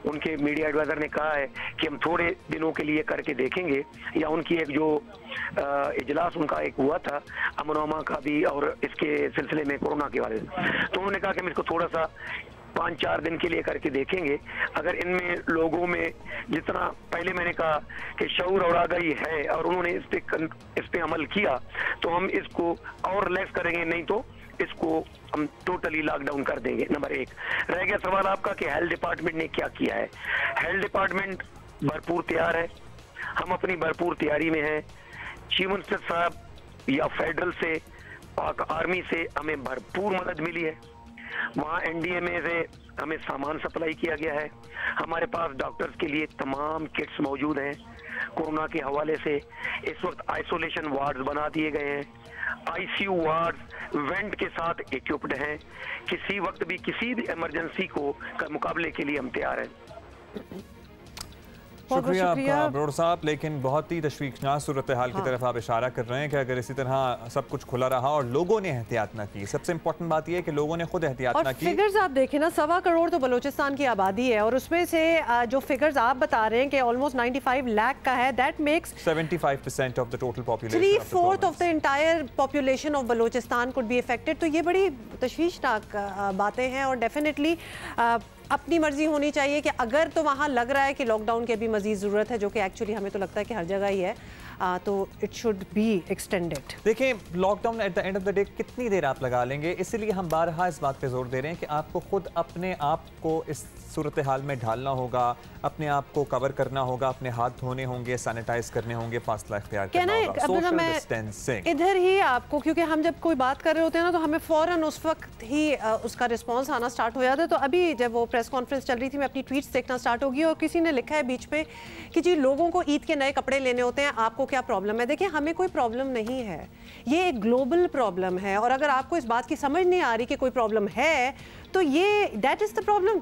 उनके मीडिया एडवाइजर ने कहा है कि हम थोड़े दिनों के लिए करके देखेंगे, या उनकी एक जो इजलास उनका एक हुआ था अमन का भी और इसके सिलसिले में कोरोना के बारे में, तो उन्होंने कहा कि हम इसको थोड़ा सा 5-4 दिन के लिए करके देखेंगे। अगर इनमें लोगों में जितना पहले मैंने कहा कि शऊर और आगाही है और उन्होंने इस पे अमल किया तो हम इसको और लेस करेंगे, नहीं तो इसको हम टोटली लॉकडाउन कर देंगे। नंबर 1 रह गया सवाल आपका कि हेल्थ डिपार्टमेंट ने क्या किया है। हेल्थ डिपार्टमेंट भरपूर तैयार है, हम अपनी भरपूर तैयारी में हैं। चीफ मिनिस्टर साहब या फेडरल से, पाक आर्मी से हमें भरपूर मदद मिली है। वहाँ एनडीएमए से हमें सामान सप्लाई किया गया है। हमारे पास डॉक्टर्स के लिए तमाम किट्स मौजूद हैं। कोरोना के हवाले से इस वक्त आइसोलेशन वार्ड्स बना दिए गए हैं, आईसीयू वार्ड वेंट के साथ इक्विप्ड हैं। किसी वक्त भी किसी भी इमरजेंसी को मुकाबले के लिए हम तैयार हैं। शुक्रिया आपका बरोड़ साहब, लेकिन बहुत ही तशवीशनाक सूरत हाल की तरफ आप इशारा कर रहे हैं कि अगर इसी तरह सब कुछ खुला रहा और लोगों ने एहतियात ना की। सबसे इंपॉर्टेंट बात यह है कि लोगों ने खुद एहतियात ना की। फिगर्स आप देखें ना, 1.25 करोड़ तो बलूचिस्तान की आबादी है और उसमें से जो फिगर्स आप बता रहे हैं कि ऑलमोस्ट 95 लाख का है, that makes 75% of the total population, 3/4 of the entire population of Balochistan could be affected. तो ये बड़ी तशवीशनाक बातें हैं और डेफिनेटली अपनी मर्जी होनी चाहिए कि अगर तो वहाँ लग रहा है कि लॉकडाउन की अभी मजीद ज़रूरत है, जो कि एक्चुअली हमें तो लगता है कि हर जगह ही है, तो इट शुड बी एक्सटेंडेड। देखिए, lockdown at the end of the day कितनी देर आप लगा लेंगे, इसीलिए हम बारहा इस बात पे जोर दे रहे हैं कि आपको खुद अपने आप को इस सूरत हाल में ढालना होगा, अपने आप को कवर करना होगा, अपने हाथ धोने होंगे, सैनिटाइज करने होंगे, फासला इख्तियार करना होगा, सोशल डिस्टेंसिंग। इधर ही आपको, क्योंकि हम जब कोई बात कर रहे होते हैं ना तो हमें फ़ौरन उस वक्त ही उसका रिस्पांस आना स्टार्ट हो जाता है। तो अभी जब वो प्रेस कॉन्फ्रेंस चल रही थी, मैं अपनी ट्वीट्स देखना स्टार्ट होगी और किसी ने लिखा है बीच में कि जी लोगों को ईद के नए कपड़े लेने होते हैं, आपको क्या प्रॉब्लम है? देखिए, हमें कोई प्रॉब्लम नहीं है, ये एक ग्लोबल प्रॉब्लम है। और अगर आपको इस बात की समझ नहीं आ रही कि कोई प्रॉब्लम है तो ये दैट इज़ द प्रॉब्लम।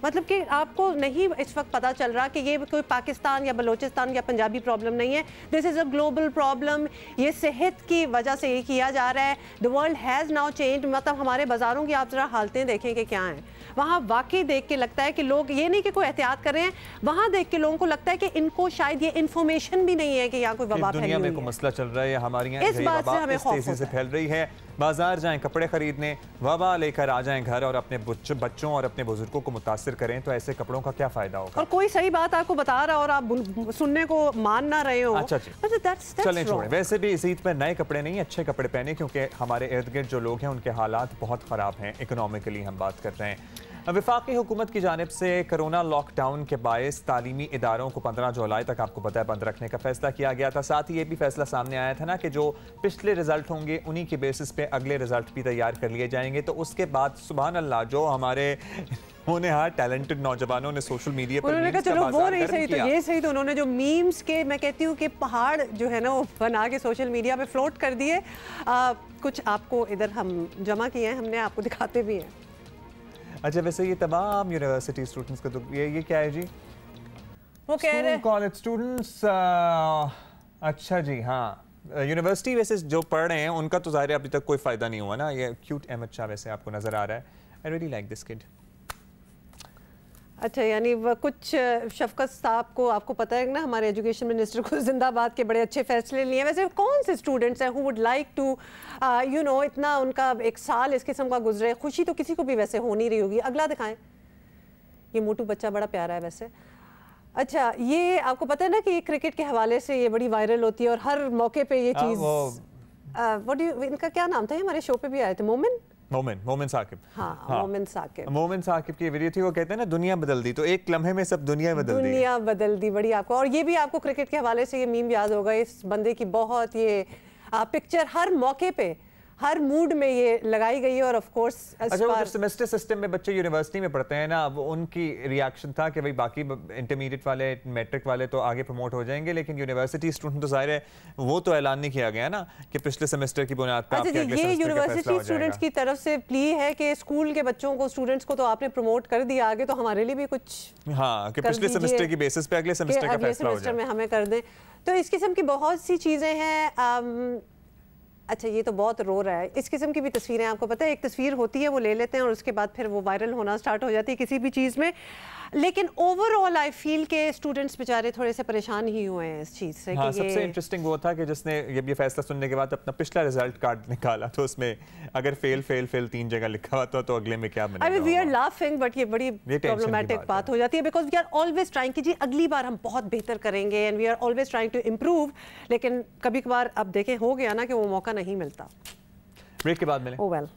मतलब कि आपको नहीं इस वक्त पता चल रहा कि ये कोई पाकिस्तान या बलोचिस्तान या पंजाबी प्रॉब्लम नहीं है, this is a global problem. ये सेहत की वजह से ये किया जा रहा है। The world has now change. मतलब हमारे बाज़ारों की आप ज़रा हालतें देखें कि क्या हैं वहाँ। वाकई देख के लगता है कि लोग ये नहीं कि कोई एहतियात कर रहे हैं, वहाँ देख के लोगों को लगता है कि इनको शायद ये इन्फॉर्मेशन भी नहीं है कि यहाँ कोई वबा फैली हुई है। दुनिया में कोई मसला चल रहा है, हमारी यहाँ इस बात से हमें खौफ तेजी से फैल रही है। बाजार जाएं कपड़े खरीदने, वबा लेकर आ जाएं घर और अपने बच्चों और अपने बुजुर्गों को मुतासिर करें, तो ऐसे कपड़ों का क्या फायदा होगा? और कोई सही बात आपको बता रहा और आप सुनने को मान ना रहे हो। अच्छा चलें छोड़ें। वैसे भी इस ईद पर नए कपड़े नहीं, अच्छे कपड़े पहने, क्योंकि हमारे इर्द गिर्द जो लोग हैं उनके हालात बहुत ख़राब हैं। इकोनॉमिकली हम बात कर रहे हैं। वफाकी हुकूमत की जानिब से कोरोना लॉकडाउन के बायस तालीमी इदारों को 15 जुलाई तक आपको पता है बंद रखने का फैसला किया गया था। साथ ही ये भी फैसला सामने आया था ना कि जो पिछले रिजल्ट होंगे उन्हीं के बेसिस पे अगले रिजल्ट भी तैयार कर लिए जाएंगे। तो उसके बाद सुभान अल्लाह जो हमारे होनहार टैलेंटेड नौजवानों ने सोशल मीडिया पर उन्होंने कहा चलो वो नहीं सही तो ये सही, तो उन्होंने जो मीम्स के मैं कहती हूँ कि पहाड़ जो है ना वो बना के सोशल मीडिया पे फ्लोट कर दिए। कुछ आपको इधर हम जमा किए हैं, हमने आपको दिखाते भी हैं। अच्छा, वैसे ये तमाम यूनिवर्सिटी स्टूडेंट्स का तो ये क्या है जी? वो कह रहे हैं कॉलेज स्टूडेंट्स। अच्छा जी, हाँ, यूनिवर्सिटी वैसे जो पढ़ रहे हैं उनका तो ज़ाहिर है अभी तक कोई फ़ायदा नहीं हुआ ना। ये क्यूट अहमद शाह वैसे आपको नज़र आ रहा है। I really like this kid. अच्छा, यानी कुछ शफकत साहब को आपको पता है ना, हमारे एजुकेशन मिनिस्टर को जिंदाबाद के बड़े अच्छे फैसले लिए। वैसे कौन से स्टूडेंट्स हैं who would like to you know इतना उनका एक साल इस किस्म का गुजरे? खुशी तो किसी को भी वैसे हो नहीं रही होगी। अगला दिखाएं। ये मोटू बच्चा बड़ा प्यारा है वैसे। अच्छा, ये आपको पता है ना कि क्रिकेट के हवाले से ये बड़ी वायरल होती है और हर मौके पे ये चीज़। इनका क्या नाम था? हमारे शो पे भी आए थे, मोमिन साकिब। हाँ, मोमिन साकिब की वीडियो थी। वो कहते हैं ना दुनिया बदल दी, तो एक लम्हे में सब दुनिया बदल दी बड़ी आपको। और ये भी आपको क्रिकेट के हवाले से ये मीम याद होगा, इस बंदे की बहुत ये पिक्चर हर मौके पे हर मूड में ये लगाई गई है। और ऑफ कोर्स अच्छा, सेमेस्टर सिस्टम में बच्चे यूनिवर्सिटी में पढ़ते हैं ना, वो उनकी रिएक्शन था कि भाई बाकी इंटरमीडिएट वाले, मैट्रिक वाले तो आगे प्रमोट हो जाएंगे, लेकिन यूनिवर्सिटी स्टूडेंट तो जाहिर है वो तो ऐलान नहीं किया गया ना कि पिछले सेमेस्टर की बुनियाद पर। अच्छा जी, ये यूनिवर्सिटी स्टूडेंट्स की तरफ से प्ली है कि स्कूल के बच्चों को, स्टूडेंट्स को तो आपने प्रमोट कर दिया आगे, तो हमारे लिए भी कुछ, हाँ, कि पिछले सेमेस्टर की बेसिस पे अगले सेमेस्टर का फैसला हो जाए, में हमें कर दें। तो इस किस्म की बहुत सी चीज़ें हैं। अच्छा, ये तो बहुत रो रहा है। इस किस्म की भी तस्वीरें आपको पता है, एक तस्वीर होती है वो ले लेते हैं और उसके बाद फिर वो वायरल होना स्टार्ट हो जाती है किसी भी चीज़ में। लेकिन ओवरऑल आई फील के स्टूडेंट्स बेचारे थोड़े से परेशान ही हुए हैं इस चीज़ से। हाँ, सबसे इंटरेस्टिंग वो था कि जिसने जब ये फैसला सुनने के बाद अपना पिछला रिजल्ट कार्ड निकाला तो उसमें अगर फेल 3 जगह लिखा हुआ था, तो अगले में क्या बनेगा? I mean we are laughing, but ये बड़ी प्रॉब्लमेटिक बात हो जाती है because we are always trying कि जी अगली बार हम बहुत बेहतर करेंगे and we are always trying to improve. लेकिन कभी कभार अब देखें हो गया ना कि वो मौका नहीं मिलता। ब्रेक के बाद मिलें। ओह वेल।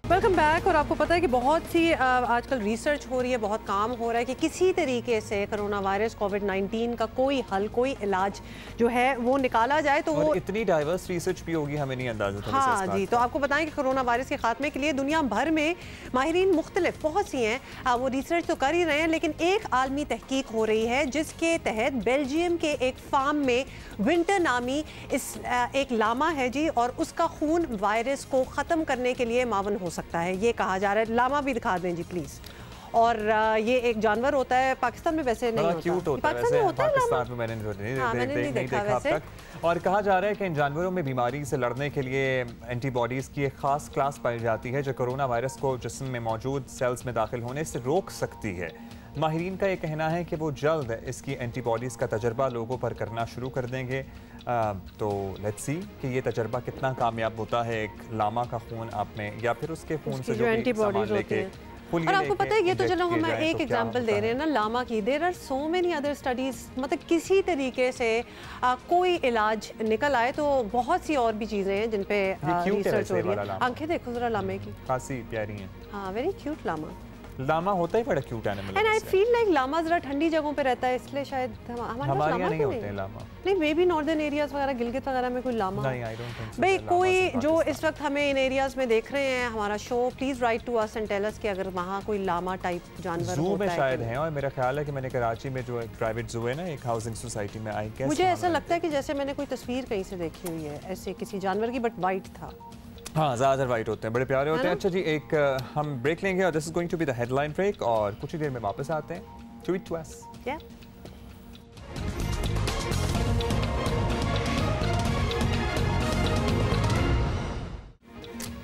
Welcome back. और आपको पता है कि बहुत सी आजकल रिसर्च हो रही है, बहुत काम हो रहा है कि किसी तरीके से कोरोना वायरस कोविड-19 का कोई हल, कोई इलाज जो है वो निकाला जाए। तो वो इतनी डाइवर्स रिसर्च भी होगी, हमें नहीं अंदाजा था। हाँ जी, तो आपको बताएं कि कोरोना वायरस के खात्मे के लिए दुनिया भर में माहिरीन मुख्तलिफ बहुत सी हैं, वो रिसर्च तो कर ही रहे हैं, लेकिन एक आलमी तहकीक हो रही है जिसके तहत बेल्जियम के एक फार्म में विंटर नामी एक लामा है जी, और उसका खून वायरस को ख़त्म करने के लिए मावन हो सकता है, ये कहा जा रहा है। लामा भी दिखा दें जी प्लीज़। और ये एक जानवर होता है, पाकिस्तान में वैसे नहीं होता। क्यूट होता है वैसे, पाकिस्तान में मैंने नहीं देखा वैसे। और कहा जा रहा है कि इन जानवरों में बीमारी से लड़ने के लिए एंटीबॉडीज़ की एक ख़ास क्लास पाई जाती है जो कोरोना वायरस को जिस्म में मौजूद सेल्स में दाखिल होने से रोक सकती है। माहिरीन का ये कहना है कि वो जल्द इसकी एंटीबॉडीज़ का तजर्बा लोगों पर करना शुरू कर देंगे। तो लेट्स सी कि ये तजर्बा कितना कामयाब होता है। एक लामा का खून आप में या फिर उसके खून से जो भी सामान लेके और आपको पता है, ये तो चलो हम एक एग्जांपल दे रहे हैं ना लामा की, there are so many other studies, मतलब किसी तरीके से कोई इलाज निकल आए तो बहुत सी और भी चीजें हैं जिन पे रिसर्च हो रही है। आंखें देखो जरा लामे की, खासी प्यारी हैं। हाँ, वेरी क्यूट लामा। लामा होता ही बड़ा क्यूट एनिमल है। And I feel like llama जरा ठंडी जगहों पे रहता है, इसलिए शायद हमारे यहाँ नहीं होते हैं लामा। नहीं, मे बी नॉर्दर्न एरियाज वगैरह, गिलगित वगैरह में कोई लामा नहीं, आई डोंट थिंक सो। भाई कोई जो इस वक्त हमें इन एरियाज में देख रहे हैं हमारा show, please write to us and tell us कि अगर वहाँ कोई लामा टाइप जानवर ज़ू होता में है शायद है। और मेरा ख्याल है कि मैंने कराची में जो एक प्राइवेट ज़ू है ना, एक हाउसिंग सोसाइटी में, आई गेस मुझे ऐसा लगता है कि जैसे मैंने कोई तस्वीर कहीं से देखी हुई है ऐसे किसी जानवर की, बट वाइट था। हाँ, ज़्यादातर वाइट होते हैं, बड़े प्यारे होते हैं। अच्छा जी, एक हम ब्रेक लेंगे और this is going to be the headline break, और कुछ ही देर में वापस आते हैं। Tweet to us.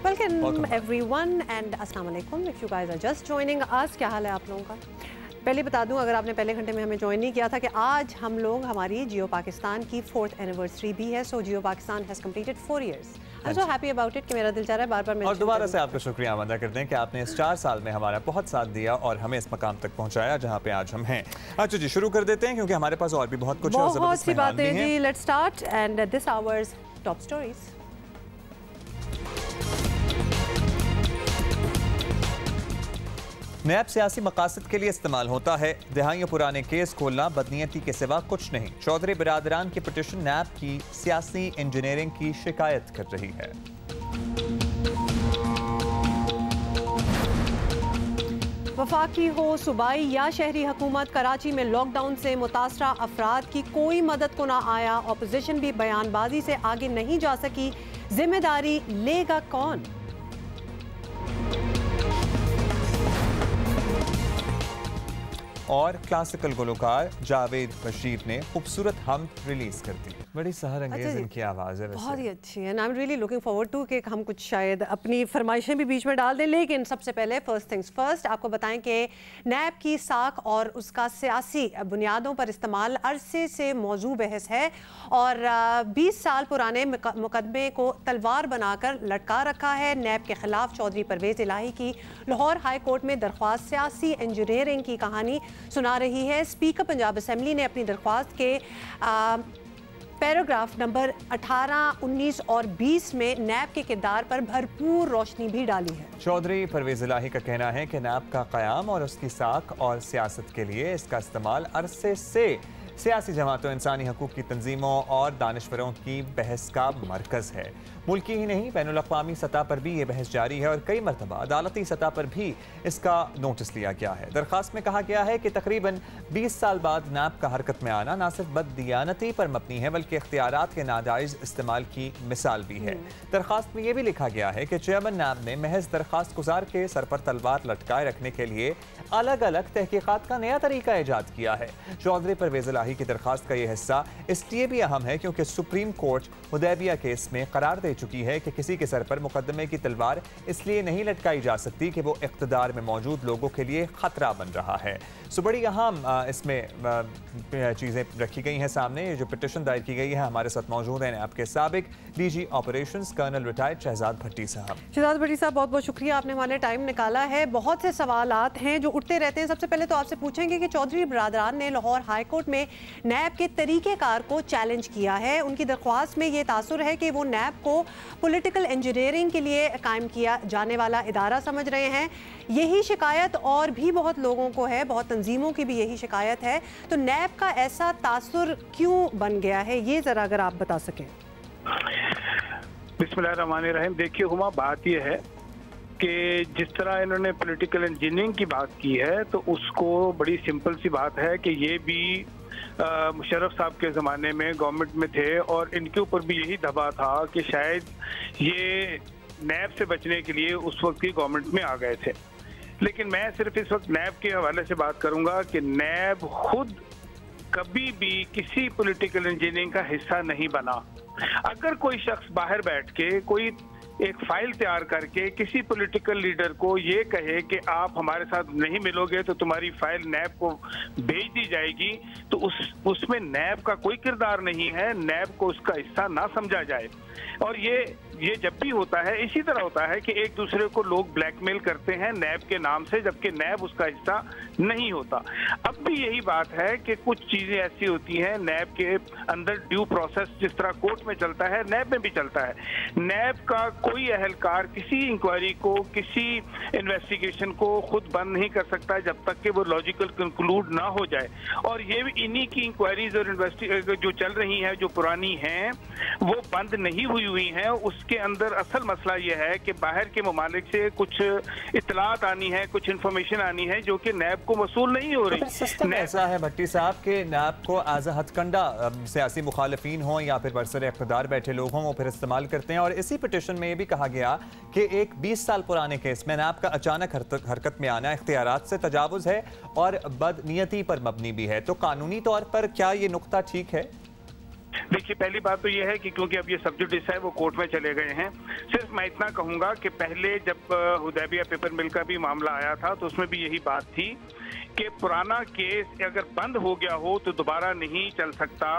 Welcome everyone and अस्सलाम वालेकुम। If you guys are just joining us, क्या हाल है आप लोगों का? पहले बता दूं, अगर आपने पहले घंटे में हमें ज्वाइन नहीं किया था, कि आज हम लोग हमारी जियो पाकिस्तान की 4th एनिवर्सरी भी है। So Geo Pakistan has completed 4 years। I am so happy about it कि मेरा दिल चाह रहा है बार बार। और दोबारा से आपका शुक्रिया अदा करते हैं कि आपने इस 4 साल में हमारा बहुत साथ दिया और हमें इस मकाम तक पहुंचाया जहां पे आज हम हैं। अच्छा जी, शुरू कर देते हैं क्योंकि हमारे पास और भी बहुत कुछ है, बहुत सी बातें जी। Let's start and this hours top stories. नैब सियासी मकासद के लिए इस्तेमाल होता है, दिहाइयों पुराने केस खोलना बदनीयती के सिवा कुछ नहीं। चौधरी बिरादरान की पिटीशन नैब की सियासी इंजीनियरिंग की शिकायत कर रही है। वफाकी हो, सूबाई या शहरी हुकूमत, कराची में लॉकडाउन से मुतासरा अफराद की कोई मदद को ना आया। अपोजिशन भी बयानबाजी से आगे नहीं जा सकी, जिम्मेदारी लेगा कौन? और क्लासिकल गुलकार जावेद बशीर ने खूबसूरत हम रिलीज कर दी। बड़ी सहर अंगेज इनकी आवाज़ है, बहुत ही अच्छी है। I am really looking forward to कि हम कुछ शायद अपनी फरमाइशें भी बीच में डाल दें। लेकिन सबसे पहले फर्स्ट थिंग्स फर्स्ट, आपको बताएं कि नैब की साख और उसका सियासी बुनियादों पर इस्तेमाल अरसे से मौजू बहस है और 20 साल पुराने मुकदमे को तलवार बनाकर लटका रखा है। नैब के खिलाफ चौधरी परवेज इलाही की लाहौर हाई कोर्ट में दरख्वास्त सियासी इंजीनियरिंग की कहानी सुना रही है। स्पीकर पंजाब असेंबली ने अपनी दरख्वास्त के पैराग्राफ नंबर 18, 19 और 20 में नैब के किरदार पर भरपूर रोशनी भी डाली है। चौधरी परवेज इलाही का कहना है कि नैब का क़याम और उसकी साख और सियासत के लिए इसका इस्तेमाल अरसे से सियासी जमातों, इंसानी हकूक़ की तंजीमों और दानिशवरों की बहस का मरकज़ है। मुल्की ही नहीं, बैनुल अक़वामी सतह पर भी ये बहस जारी है और कई मरतबा अदालती सतह पर भी इसका नोटिस लिया गया है। दरख्वास्त में कहा गया है कि तकरीबन 20 साल बाद नैब का हरकत में आना न सिर्फ बददियानती पर मबनी है बल्कि इख्तियारात के नाजायज़ इस्तेमाल की मिसाल भी है। दरख्वास्त में यह भी लिखा गया है कि चेयरमैन नैब ने महज दरख्वास्त गुजार के सर पर तलवार लटकाए रखने के लिए अलग अलग तहकीकात का नया तरीका ईजाद किया है। चौधरी परवेज इलाही की दरख्वास्त का यह हिस्सा इसलिए भी अहम है क्योंकि सुप्रीम कोर्ट हुदैबिया केस में करार दे चुकी है कि किसी के सर पर मुकदमे की तलवार इसलिए नहीं लटकाई जा सकती कि वो इख्तिदार में मौजूद लोगों के लिए खतरा बन रहा है। सो बड़ी अहम इसमें चीज़ें रखी गई हैं सामने। ये जो पिटीशन दायर की गई है, हमारे साथ मौजूद हैं आपके साबिक DG operations colonel retired Shahzad Bhatti साहब। शहजाद भट्टी साहब, बहुत बहुत शुक्रिया, आपने हमारे टाइम निकाला है। बहुत से सवालात हैं जो उठते रहते हैं। सबसे पहले तो आपसे पूछेंगे कि चौधरी बिरादरान ने लाहौर हाई कोर्ट में नैब के तरीक़ेकार को चैलेंज किया है। उनकी दरख्वास्त में ये तासुर है कि वो नैब को पॉलिटिकल इंजीनियरिंग के लिए कायम किया जाने वाला इदारा समझ रहे हैं। यही शिकायत और भी बहुत लोगों को है, बहुत तंजीमों की भी यही शिकायत है। तो नैब का ऐसा तासुर क्यों बन गया है, ये ज़रा अगर आप बता सकें। बिस्मिल्लाहिर्रहमानिर्रहीम। देखिए हुमा, बात यह है कि जिस तरह इन्होंने पॉलिटिकल इंजीनियरिंग की बात की है तो उसको बड़ी सिंपल सी बात है कि ये भी मुशर्रफ साहब के ज़माने में गवर्नमेंट में थे और इनके ऊपर भी यही दबाव था कि शायद ये नैब से बचने के लिए उस वक्त की गवर्नमेंट में आ गए थे। लेकिन मैं सिर्फ इस वक्त नैब के हवाले से बात करूंगा कि नैब खुद कभी भी किसी पॉलिटिकल इंजीनियरिंग का हिस्सा नहीं बना। अगर कोई शख्स बाहर बैठ के कोई एक फाइल तैयार करके किसी पॉलिटिकल लीडर को ये कहे कि आप हमारे साथ नहीं मिलोगे तो तुम्हारी फाइल नैब को भेज दी जाएगी, तो उसमें नैब का कोई किरदार नहीं है, नैब को उसका हिस्सा ना समझा जाए। और ये जब भी होता है इसी तरह होता है कि एक दूसरे को लोग ब्लैकमेल करते हैं नैब के नाम से, जबकि नैब उसका हिस्सा नहीं होता। अब भी यही बात है कि कुछ चीजें ऐसी होती हैं नैब के अंदर, ड्यू प्रोसेस जिस तरह कोर्ट में चलता है नैब में भी चलता है। नैब का कोई अहलकार किसी इंक्वायरी को, किसी इन्वेस्टिगेशन को खुद बंद नहीं कर सकता जब तक कि वो लॉजिकल कंक्लूड ना हो जाए। और ये इन्हीं की इंक्वायरीज और जो चल रही हैं, जो पुरानी हैं, वो बंद नहीं हुई हैं। उसके अंदर असल मसला ये है कि बाहर के ममालिक से कुछ इतलात आनी है, कुछ इंफॉर्मेशन आनी है जो कि नैब को मसूल नहीं हो रही। सिस्टम ऐसा है भट्टी साहब कि नैब को एज अ हथकंडा सियासी मुखालिफिन हों या फिर बरसर इक़्तिदार बैठे लोग हों वो फिर इस्तेमाल करते हैं। और इसी पिटिशन में ये भी कहा गया कि एक 20 साल पुराने केस में नैब का अचानक हरकत में आना इख्तियारात से तजावुज़ है और बदनीयती पर मबनी भी है। तो कानूनी तौर पर क्या ये नुक्ता ठीक है? देखिए, पहली बात तो ये है कि क्योंकि अब ये सब जुडिस है वो कोर्ट में चले गए हैं। सिर्फ मैं इतना कहूंगा कि पहले जब हुदैबिया पेपर मिल का भी मामला आया था तो उसमें भी यही बात थी कि पुराना केस अगर बंद हो गया हो तो दोबारा नहीं चल सकता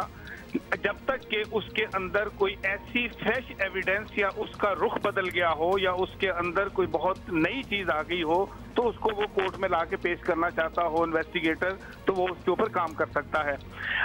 जब तक कि उसके अंदर कोई ऐसी फ्रेश एविडेंस या उसका रुख बदल गया हो या उसके अंदर कोई बहुत नई चीज आ गई हो तो उसको वो कोर्ट में लाके पेश करना चाहता हो इन्वेस्टिगेटर, तो वो उसके ऊपर काम कर सकता है।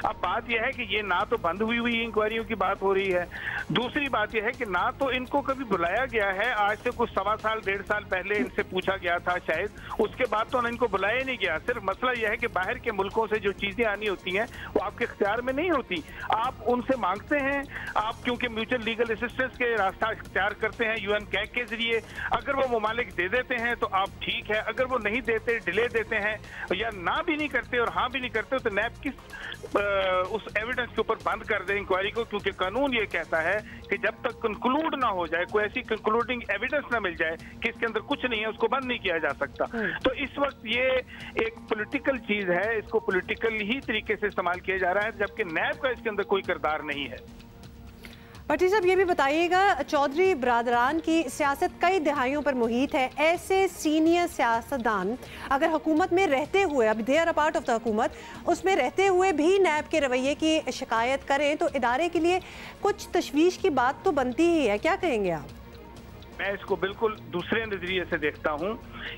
अब बात यह है कि ये ना तो बंद हुई इंक्वायरियों की बात हो रही है, दूसरी बात यह है कि ना तो इनको कभी बुलाया गया है। आज से कुछ 1.25 साल 1.5 साल पहले इनसे पूछा गया था शायद, उसके बाद तो इनको बुलाया नहीं गया। सिर्फ मसला यह है कि बाहर के मुल्कों से जो चीजें आनी होती हैं वो आपके इख्तियार में नहीं होती, आप उनसे मांगते हैं। आप क्योंकि म्यूचुअल लीगल असिस्टेंस के रास्ता इख्तियार करते हैं यूएन कैग के जरिए, अगर वो ममालिक दे देते हैं तो आप ठीक है, अगर वो नहीं देते, डिले देते हैं या ना भी नहीं करते और हाँ भी नहीं करते तो नैब किस उस एविडेंस के ऊपर बंद कर दे इंक्वायरी को, क्योंकि कानून ये कहता है कि जब तक कंक्लूड ना हो जाए, कोई ऐसी कंक्लूडिंग एविडेंस ना मिल जाए कि इसके अंदर कुछ नहीं है, उसको बंद नहीं किया जा सकता। तो इस वक्त ये एक पॉलिटिकल चीज है, इसको पॉलिटिकल ही तरीके से इस्तेमाल किया जा रहा है, जबकि नैब का इसके अंदर कोई किरदार नहीं है। भट्टी साहब ये भी बताइएगा, चौधरी बरादरान की सियासत कई दिहाइयों पर मुहित है। ऐसे सीनियर सियासतदान अगर हुकूमत में रहते हुए, अभी they are a part of the हुकूमत, उसमें रहते हुए भी नैब के रवैये की शिकायत करें तो इदारे के लिए कुछ तशवीश की बात तो बनती ही है। क्या कहेंगे आप? मैं इसको बिल्कुल दूसरे नजरिए से देखता हूं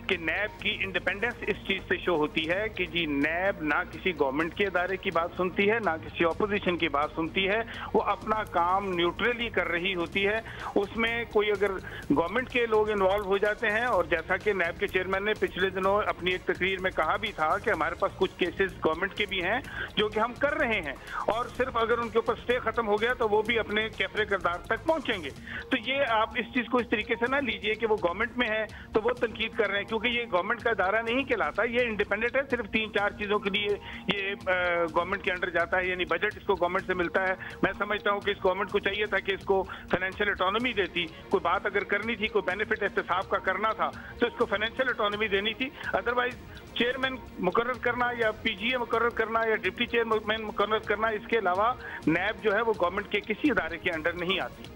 कि नैब की इंडिपेंडेंस इस चीज से शो होती है कि जी नैब ना किसी गवर्नमेंट के इदारे की बात सुनती है, ना किसी ऑपोजिशन की बात सुनती है, वो अपना काम न्यूट्रली कर रही होती है। उसमें कोई अगर गवर्नमेंट के लोग इन्वॉल्व हो जाते हैं, और जैसा कि नैब के चेयरमैन ने पिछले दिनों अपनी एक तकरीर में कहा भी था कि हमारे पास कुछ केसेस गवर्नमेंट के भी हैं जो कि हम कर रहे हैं, और सिर्फ अगर उनके ऊपर स्टे खत्म हो गया तो वो भी अपने कैफरे किरदार तक पहुंचेंगे। तो ये आप इस चीज को इस तरीके से ना लीजिए कि वो गवर्नमेंट में है तो वो तनकीद कर रहे हैं, क्योंकि ये गवर्नमेंट का दायरा नहीं कहलाता, ये इंडिपेंडेंट है। सिर्फ 3-4 चीजों के लिए ये गवर्नमेंट के अंडर जाता है, यानी बजट इसको गवर्नमेंट से मिलता है। मैं समझता हूँ कि इस गवर्नमेंट को चाहिए था कि इसको फाइनेंशियल ऑटोनॉमी देती, कोई बात अगर करनी थी, कोई बेनिफिट एहतसाब का करना था तो इसको फाइनेंशियल ऑटोनॉमी देनी थी। अदरवाइज चेयरमैन मुकर्रर करना या पीजीए मुकर्रर करना या डिप्टी चेयरमैन मुकर्रर करना, इसके अलावा नैब जो है वो गवर्नमेंट के किसी इदारे के अंडर नहीं आती।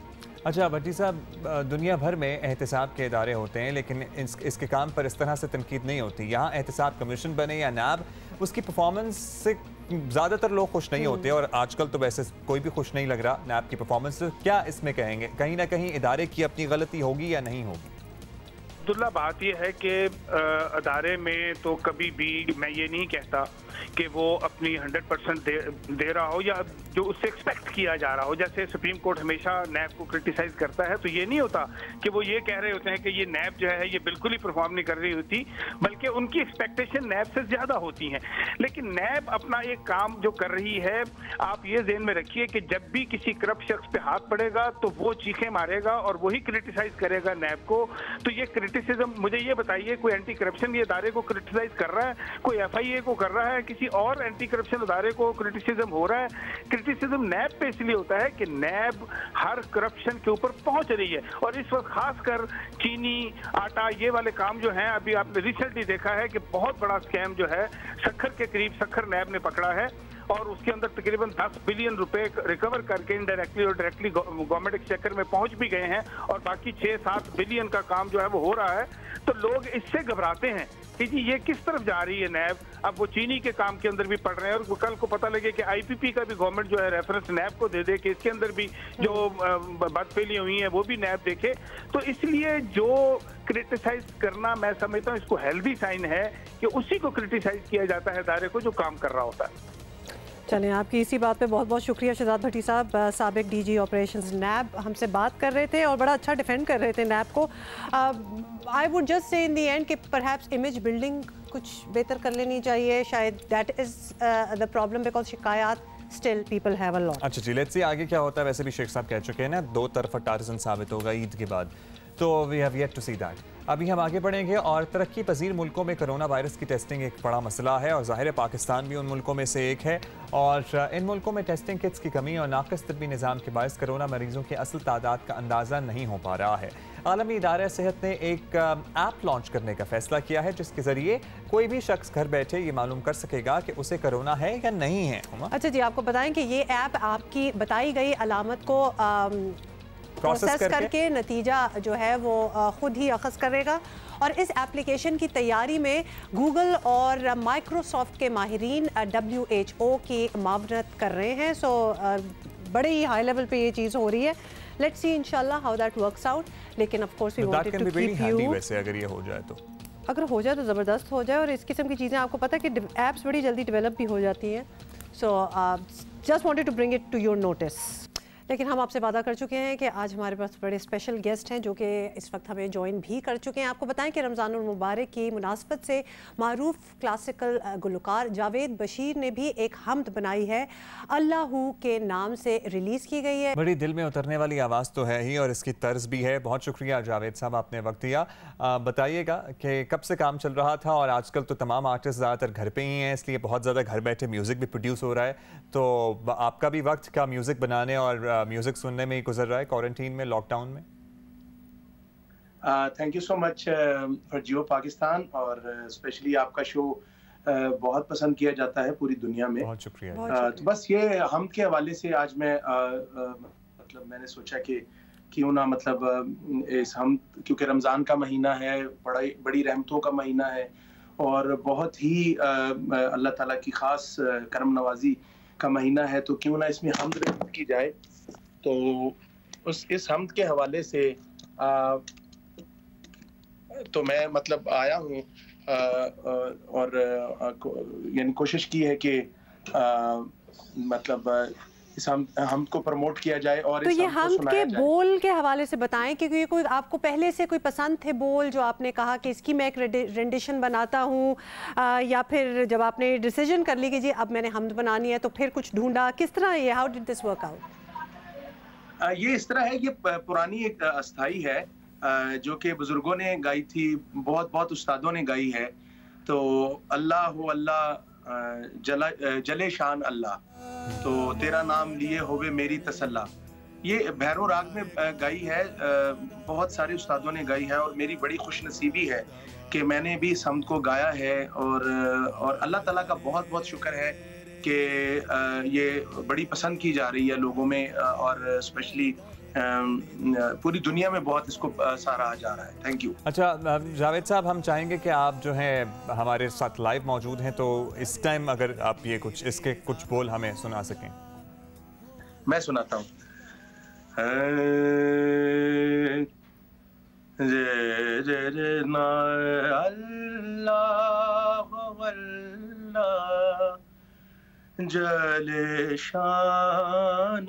अच्छा भट्टी साहब, दुनिया भर में एहतसाब के इदारे होते हैं लेकिन इसके काम पर इस तरह से तनकीद नहीं होती। यहाँ एहतसाब कमीशन बने या नैब, उसकी परफॉर्मेंस से ज़्यादातर लोग खुश नहीं होते, और आजकल तो वैसे कोई भी खुश नहीं लग रहा नैब की परफॉर्मेंस से। क्या इसमें कहेंगे, कहीं ना कहीं इदारे की अपनी गलती होगी या नहीं होगी? अब्दुल्ला, बात यह है कि अदारे में तो कभी भी मैं ये नहीं कहता कि वो अपनी 100% दे रहा हो या जो उससे एक्सपेक्ट किया जा रहा हो। जैसे सुप्रीम कोर्ट हमेशा नैब को क्रिटिसाइज करता है, तो ये नहीं होता कि वो ये कह रहे होते हैं कि ये नैब जो है ये बिल्कुल ही परफॉर्म नहीं कर रही होती, बल्कि उनकी एक्सपेक्टेशन नैब से ज्यादा होती है। लेकिन नैब अपना एक काम जो कर रही है, आप ये ज़हन में रखिए कि जब भी किसी करप्ट शख्स पे हाथ पड़ेगा तो वो चीखें मारेगा और वही क्रिटिसाइज करेगा नैब को। तो ये क्रिटिसिज्म, मुझे ये बताइए, कोई एंटी करप्शन ये इदारे को क्रिटिसाइज कर रहा है, कोई FIA को कर रहा है, किसी और एंटी करप्शन इदारे को क्रिटिसिज्म हो रहा है? क्रिटिसिज्म नैब पे इसलिए होता है कि नैब हर करप्शन के ऊपर पहुंच रही है, और इस वक्त खासकर चीनी, आटा, ये वाले काम जो हैं, अभी आपने रिसेंटली देखा है कि बहुत बड़ा स्कैम जो है शक्कर के करीब शक्कर नैब ने पकड़ा है, और उसके अंदर तकरीबन 10 बिलियन रुपए रिकवर करके इनडायरेक्टली और डायरेक्टली गवर्नमेंट एक्सचेकर में पहुंच भी गए हैं और बाकी 6-7 बिलियन का काम जो है वो हो रहा है। तो लोग इससे घबराते हैं कि जी ये किस तरफ जा रही है नैब। अब वो चीनी के काम के अंदर भी पड़ रहे हैं और कल को पता लगे कि आईपीपी का भी गवर्नमेंट जो है रेफरेंस नैब को दे दे कि इसके अंदर भी जो बदफेलियां हुई हैं वो भी नैब देखे। तो इसलिए जो क्रिटिसाइज करना मैं समझता हूँ इसको हेल्दी साइन है कि उसी को क्रिटिसाइज किया जाता है इदारे को जो काम कर रहा होता है। चलें, आपकी इसी बात पे बहुत बहुत शुक्रिया शहजाद भट्टी साहब, साबिक डीजी ऑपरेशंस नैब हमसे बात कर रहे थे और बड़ा अच्छा डिफेंड कर रहे थे नैब को। आई would just say in the end कि परहैप्स इमेज बिल्डिंग कुछ बेहतर कर लेनी चाहिए, शायद that is the problem because शिकायत still people have a lot. अच्छा जी, लेट्स सी आगे क्या होता है। वैसे भी शेख साहब कह चुके हैं ना, दो तरफा टारजन साबित होगा ईद के बाद, तो we have yet to see that. अभी हम आगे बढ़ेंगे और तरक्की पजीर मुल्कों में कोरोना वायरस की टेस्टिंग एक बड़ा मसला है और ज़ाहिर है पाकिस्तान भी उन मुल्कों में से एक है और इन मुल्कों में टेस्टिंग किट्स की कमी और नाक़िस तिब्बी निज़ाम के बायस कोरोना मरीजों की असल तादाद का अंदाज़ा नहीं हो पा रहा है। आलमी इदारा सेहत ने एक ऐप लॉन्च करने का फैसला किया है जिसके ज़रिए कोई भी शख्स घर बैठे ये मालूम कर सकेगा कि उसे कोरोना है या नहीं है। अच्छा जी, आपको बताएं कि ये ऐप आपकी बताई गई अलामत को प्रोसेस करके नतीजा जो है वो खुद ही अखज़ करेगा और इस एप्लीकेशन की तैयारी में गूगल और माइक्रोसॉफ्ट के माहिरीन WHO की मावनत कर रहे हैं। सो बड़े ही हाई लेवल पे ये चीज़ हो रही है। लेट्स सी इंशाल्लाह हाउ दैट वर्क्स आउट। लेकिन of course we wanted to keep you, वैसे अगर ये हो जाए तो अगर ज़बरदस्त हो जाए और इस किस्म की चीज़ें आपको पता है कि एप्स बड़ी जल्दी डेवलप भी हो जाती हैं। So just wanted to bring it to your notice. लेकिन हम आपसे वादा कर चुके हैं कि आज हमारे पास बड़े स्पेशल गेस्ट हैं जो कि इस वक्त हमें ज्वाइन भी कर चुके हैं। आपको बताएं कि रमज़ानुल मुबारक की मुनासबत से मारूफ क्लासिकल गुलकार जावेद बशीर ने भी एक हम्द बनाई है, अल्लाहू के नाम से रिलीज़ की गई है। बड़ी दिल में उतरने वाली आवाज़ तो है ही और इसकी तर्ज भी है। बहुत शुक्रिया जावेद साहब, आपने वक्त दिया। बताइएगा कि कब से काम चल रहा था और आजकल तो तमाम आर्टिस्ट ज़्यादातर घर पे ही हैं, इसलिए बहुत ज़्यादा घर बैठे म्यूज़िक भी प्रोड्यूस हो रहा है, तो आपका भी वक्त का म्यूज़िक बनाने और म्यूजिक सुनने में ही गुजर रहा है क्वारंटीन में, लॉकडाउन में? Thank you so much for Geo Pakistan और स्पेशली आपका शो बहुत पसंद किया जाता है पूरी दुनिया में। बहुत शुक्रिया। तो बस ये हम के हवाले से आज मैं मतलब मैंने सोचा कि क्यों ना मतलब इस हम, क्योंकि रमज़ान का महीना है, बड़ी रहमतों का महीना है और बहुत ही अल्लाह ताला की ख़ास करम नवाजी का महीना है, तो क्यों ना इसमें हम्द की जाए। तो इस हम्द के हवाले से तो मैं मतलब आया हूँ और यानी कोशिश की है कि मतलब इस हम को प्रमोट किया जाए और तो ये हम के बोल के हवाले से बताएं कि कोई आपको पहले से कोई पसंद थे बोल जो आपने कहा कि इसकी मैं एक रेंडिशन बनाता हूँ, या फिर जब आपने डिसीजन कर ली कि जी अब मैंने हमद बनानी है तो फिर कुछ ढूंढा, किस तरह ये, how did this work out? ये इस तरह है, ये पुरानी एक अस्थाई है जो कि बुजुर्गों ने गाई थी, बहुत बहुत उस्तादों ने गाई है। तो अल्लाह हो अल्लाह जले शान अल्लाह, तो तेरा नाम लिए होवे मेरी तसल्ला, ये भैरव राग में गाई है, बहुत सारे उस्तादों ने गाई है और मेरी बड़ी खुशनसीबी है कि मैंने भी इस हमद को गाया है और अल्लाह ताला का बहुत बहुत शुक्र है कि ये बड़ी पसंद की जा रही है लोगों में और स्पेशली पूरी दुनिया में बहुत इसको सराहा जा रहा है। Thank you. अच्छा जावेद साहब, हम चाहेंगे कि आप जो हैं हमारे साथ लाइव मौजूद हैं, तो इस टाइम अगर आप ये इसके कुछ बोल हमें सुना सकें। मैं सुनाता हूँ। जले शान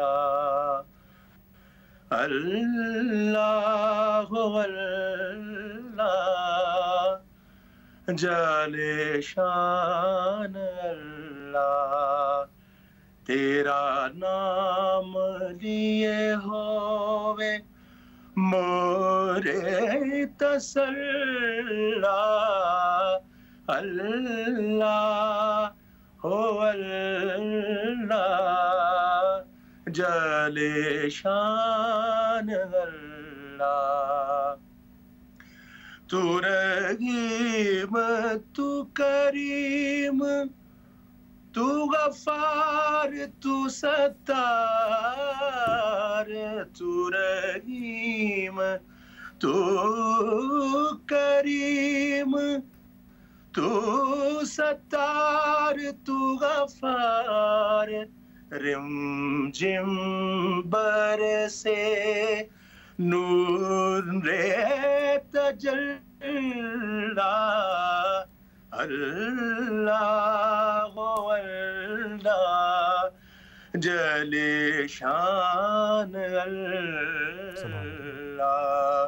अल्लाह, अल्लाह अल्लाह, जले शान अल्लाह, तेरा नाम लिए होवे मोरे तसल्ला, अल्लाह हो अल्लाह जले शान अल्लाह, तू रहीम तू करीम तू गफ्फार तू सत्तार तू रहीम तू करीम तू सत्तार तू गफ्फार रिम जिम बरसे नूर रे तजल्ला अल्लाह अल्लाह जले शान अल्लाह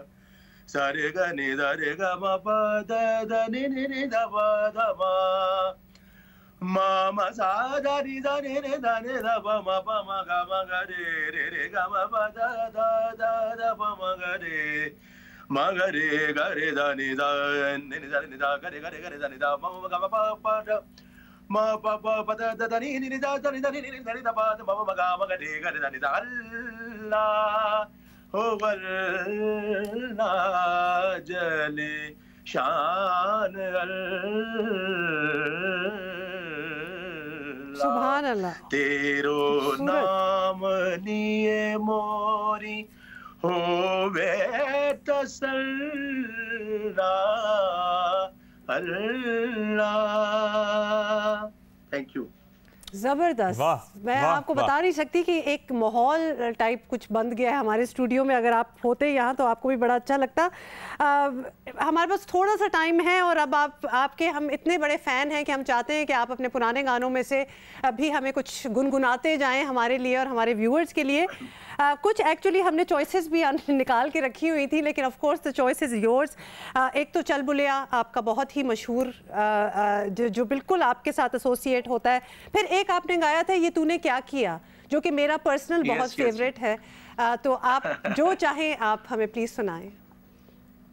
सारे ग नि द रे ग म प द द नि नि नि द प द म म सा द नि द नि नि द नि द प म ग म ग रे रे रे ग म प द द द द प म ग रे मगरे गरे दानी दा नि दा नि दा गरे गरे गरे दानी दा म म ग म प प द म प प प द द द नि नि दा द नि दा नि नि दा नि दा प द म म ग म ग रे गरे दानी दा अल्लाह हो अल्लाह जले शान अल्लाह सुभान अल्लाह तेरो नाम लिए मोरी होवे तसल्ला अल्लाह। Thank you. ज़बरदस्त। मैं आपको बता नहीं सकती कि एक माहौल टाइप कुछ बंद गया है हमारे स्टूडियो में। अगर आप होते यहाँ तो आपको भी बड़ा अच्छा लगता। हमारे पास थोड़ा सा टाइम है और अब आपके हम इतने बड़े फ़ैन हैं कि हम चाहते हैं कि आप अपने पुराने गानों में से भी हमें कुछ गुनगुनाते जाएं हमारे लिए और हमारे व्यूअर्स के लिए। कुछ एक्चुअली हमने चॉइसेस भी निकाल के रखी हुई थी, लेकिन of course the choice is yours. एक तो चल बुलिया आपका बहुत ही मशहूर जो बिल्कुल आपके साथ एसोसिएट होता है। फिर एक आपने गाया था ये तूने क्या किया, जो कि मेरा पर्सनल बहुत फेवरेट है। तो आप जो चाहें आप हमें प्लीज़ सुनाएं।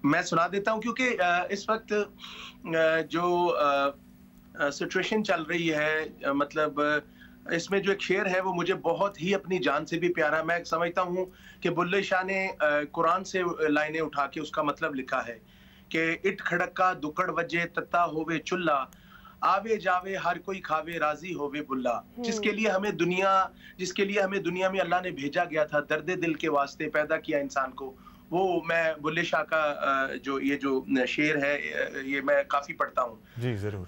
मैं सुना देता हूं क्योंकि इस वक्त जो सिचुएशन चल रही है, मतलब इसमें जो एक शेर है वो मुझे बहुत ही अपनी जान से भी प्यारा। मैं समझता हूँ कि बुल्ले शाह ने कुरान से लाइनें उठा के उसका मतलब लिखा है कि इट खड़का दुकड़ वजे तत्ता होवे चुल्ला आवे जावे हर कोई खावे राजी होवे बुल्ला। जिसके लिए हमें दुनिया में अल्लाह ने भेजा गया था, दर्द दिल के वास्ते पैदा किया इंसान को, वो मैं बुल्ले शाह का जो ये जो शेर है ये मैं काफी पढ़ता हूँ। जी जरूर।